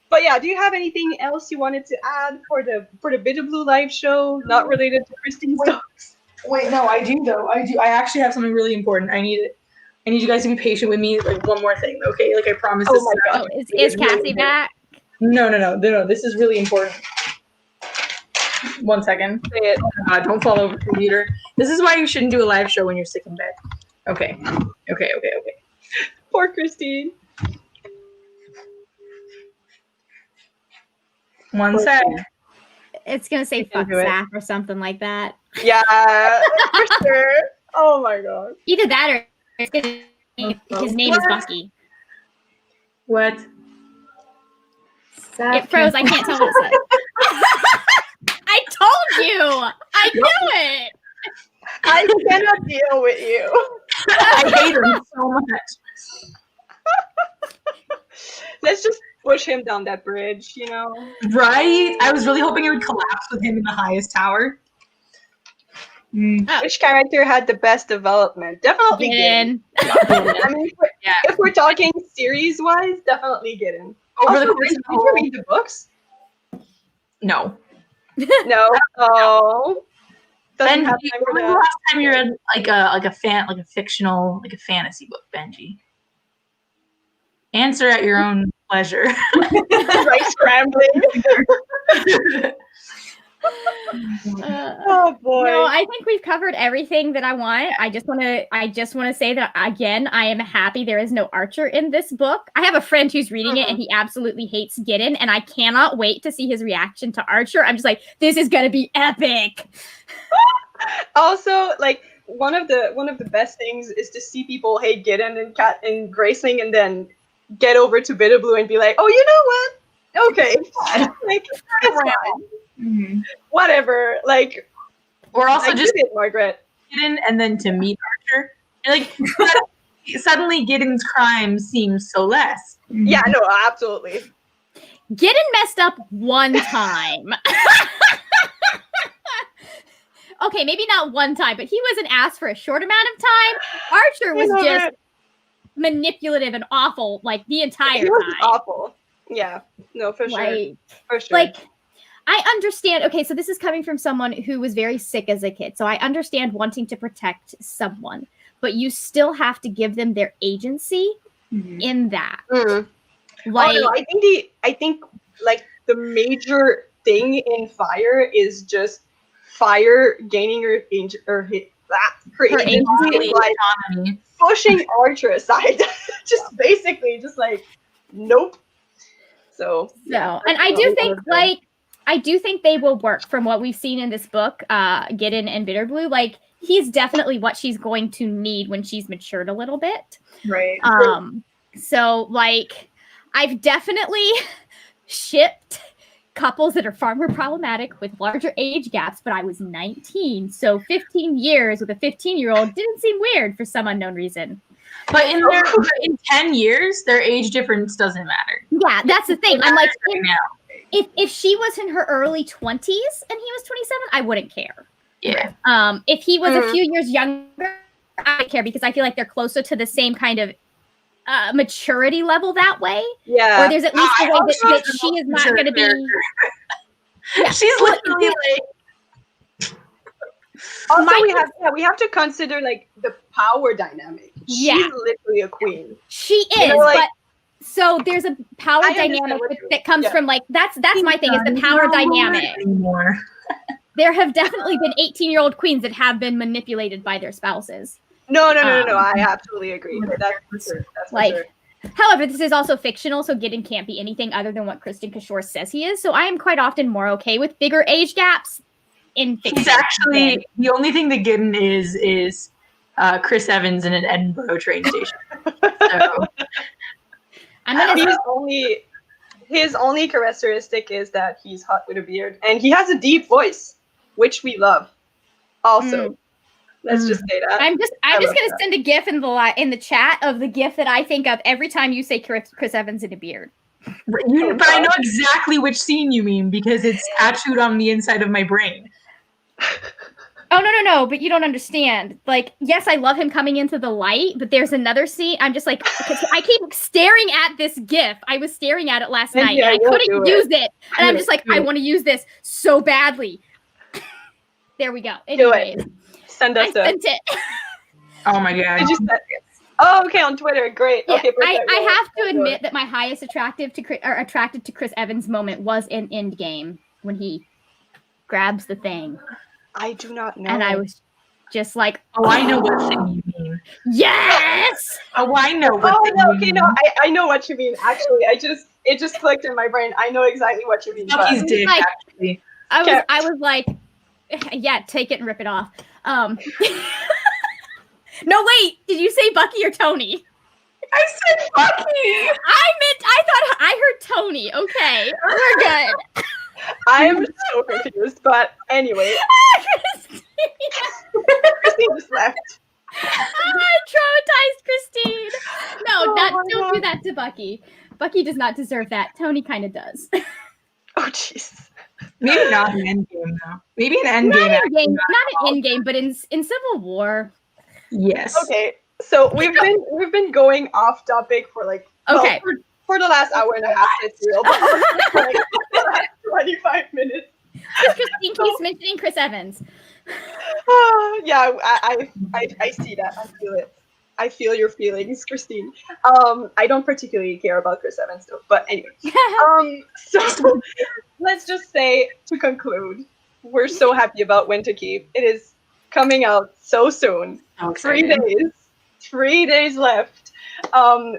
But yeah, do you have anything else you wanted to add for the Bitterblue live show, not related to Kristin's dogs? Wait, no, I do though. I do. I actually have something really important. I need it. I need you guys to be patient with me. Like one more thing, okay? Like I promise. Oh my God. Oh, is Cassie back? No. This is really important. 1 second. Say it. Oh my God, don't fall over, computer. This is why you shouldn't do a live show when you're sick in bed. Okay. Poor Christine. 1 sec. It's gonna say fuck do it. Zach or something like that. Yeah, for sure. Oh my God. Either that or it's gonna his name is Bucky. What? It froze. I can't tell what it said. I told you. I knew it. I cannot deal with you. I hate him so much. Let's just push him down that bridge, you know? Right? I was really hoping it would collapse with him in the highest tower. Which character had the best development? Definitely Gideon. I mean, if we're talking series-wise, definitely Gideon. Over Also, the course did of the you whole... read the books? No. No. Oh. Doesn't Benji, have time for when was the that. last time you read like a fictional, like a fantasy book, Benji? Answer at your own pleasure. Right, scrambling. Oh boy. No, I think we've covered everything that I want. I just want to say that again, I am happy there is no Archer in this book. I have a friend who's reading it and he absolutely hates Gideon, and I cannot wait to see his reaction to Archer. I'm just like, this is gonna be epic. Also, like one of the best things is to see people hate Gideon and Graceling, and then get over to Bitterblue and be like, oh, you know what? Okay, like it's fine. Whatever. Like, Or also I just get it, Margaret. Gideon and then to meet Archer. You're like, suddenly Gideon's crime seems so less. Yeah, no, absolutely. Gideon messed up one time. Okay, maybe not one time, but he wasn't asked for a short amount of time. Archer was just manipulative and awful, like the entire He was time. awful. Yeah, no, for sure. Like, For sure. like, I understand. Okay, so this is coming from someone who was very sick as a kid. So I understand wanting to protect someone, but you still have to give them their agency in that. Like, oh, no, I think like the major thing in Fire is just Fire gaining her agency, like pushing Archer aside. Just basically, just like, nope. So, and I do think, like, I do think they will work from what we've seen in this book, Gideon and Bitterblue. Like, he's definitely what she's going to need when she's matured a little bit. Right. So, like, I've definitely shipped couples that are far more problematic with larger age gaps, but I was 19. So 15 years with a 15-year-old didn't seem weird for some unknown reason. But in 10 years, their age difference doesn't matter. Yeah, that's the thing. I'm like, now. if she was in her early 20s and he was 27, I wouldn't care. Yeah. If he was a few years younger, I would care because I feel like they're closer to the same kind of maturity level that way. Yeah. Or there's at least a way that she is not going to be. Yeah. She's literally like. Also, we have to consider like the power dynamic. Yeah. She's literally a queen. She is, You know, like, but so there's a power I understand dynamic what you that comes mean. from like that's my thing is the power dynamic. Anymore. There have definitely been 18-year-old queens that have been manipulated by their spouses. No. I absolutely agree. That's for sure. That's Like, for sure. However, this is also fictional, so Gideon can't be anything other than what Kristin Cashore says he is. So I am quite often more okay with bigger age gaps in fiction. He's actually the only thing that Gideon is Chris Evans in an Edinburgh train station. So. I'm gonna his only characteristic is that he's hot with a beard, and he has a deep voice, which we love. Also, let's just say that. I'm just gonna send a GIF in the chat of the GIF that I think of every time you say Chris Evans in a beard. But I know exactly which scene you mean because it's tattooed on the inside of my brain. Oh, no, but you don't understand. Like, yes, I love him coming into the light, but there's another scene. I'm just like, I keep staring at this GIF. I was staring at it last night, and I couldn't use it. And I'm just like, I want to use this so badly. There we go. Anyways. Send us I sent it. Oh my god. Did you send it? Oh, okay, on Twitter. Great. Yeah, Okay, perfect. I have to admit that my highest attracted to Chris Evans moment was in Endgame when he grabs the thing, I do not know. and I was just like, Oh, I know what thing you mean. yes. Oh, I know what Oh thing no, you okay, mean. no, I know what you mean. Actually, it just clicked in my brain. I know exactly what you mean. Bucky's But dick, Like- actually. I was like, yeah, take it and rip it off. No, wait, did you say Bucky or Tony? I said Bucky. I thought I heard Tony. Okay, we're good. I am so confused. But anyway, Christine just left. I traumatized Christine. No, Oh my don't do God. that to Bucky. Bucky does not deserve that. Tony kind of does. Oh jeez. Maybe not an endgame though. Maybe an endgame. Not an in-game, but in Civil War. Yes. Okay, so we've been going off topic for like Okay. for the last hour and a half. It's real, but like the last 25 minutes. Christine keeps mentioning Chris Evans. Yeah, I see that. I feel it. I feel your feelings, Christine. I don't particularly care about Chris Evans though, but anyway. So let's just say to conclude, we're so happy about Winterkeep. It is coming out so soon. So 3 excited. days. 3 days left.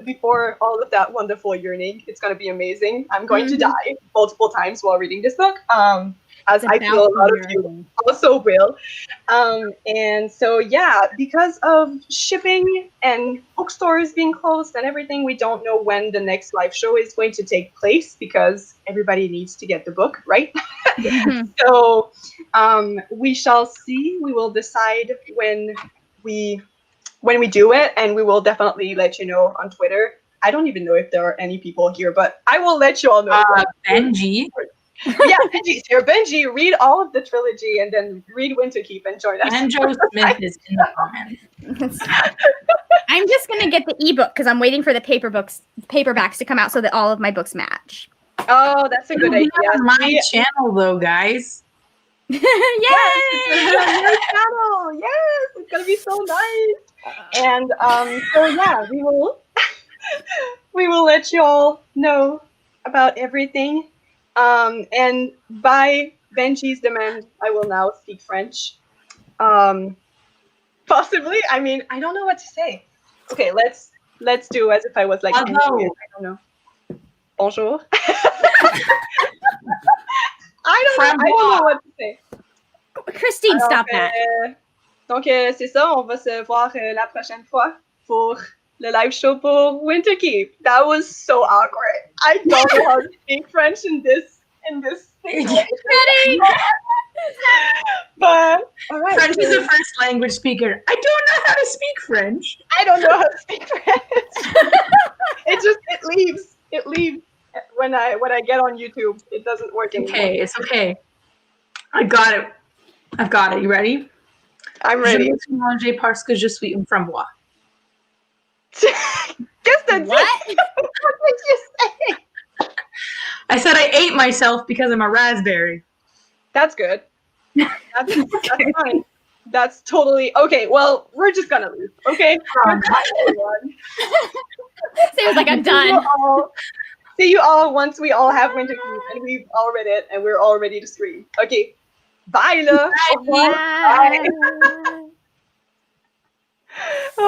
Before all of that wonderful yearning. It's gonna be amazing. I'm going to die multiple times while reading this book. As I feel a lot of you also will. And so yeah, because of shipping and bookstores being closed and everything, we don't know when the next live show is going to take place because everybody needs to get the book, right? So we shall see. We will decide when we do it, and we will definitely let you know on Twitter. I don't even know if there are any people here, but I will let you all know. Benji. Yeah, Benji's here. Benji, read all of the trilogy and then read Winterkeep and join us. And Joe Smith is in the comments. I'm just gonna get the ebook because I'm waiting for the paperbacks to come out so that all of my books match. Oh, that's a good idea. On my channel though, guys. Yay! Your channel. Yes, it's gonna be so nice. And so yeah, we will let you all know about everything. And by Benji's demand, I will now speak French. Possibly. I mean, I don't know what to say. Okay, let's do as if I was like Hello. I don't know. Bonjour. I don't know what to say. Christine, stop that. Donc, c'est ça. On va se voir la prochaine fois pour le live show pour Winterkeep. That was so awkward. I don't know how to speak French in this situation. But all right. French is a first language speaker. I don't know how to speak French. I don't know how to speak French. It leaves when I get on YouTube. It doesn't work anymore. Okay, it's okay. I got it. I've got it. You ready? I'm ready. Je me suis mangé parce que je suis un frambois. Qu'est-ce que What? What did you say? I said I ate myself because I'm a raspberry. That's good. That's fine. That's totally okay. Well, we're just gonna leave. Okay. Goodbye, everyone. Seems like I'm done. See you all once we all have Winterkeep and we've all read it and we're all ready to scream. Okay. Bye, love. Bye.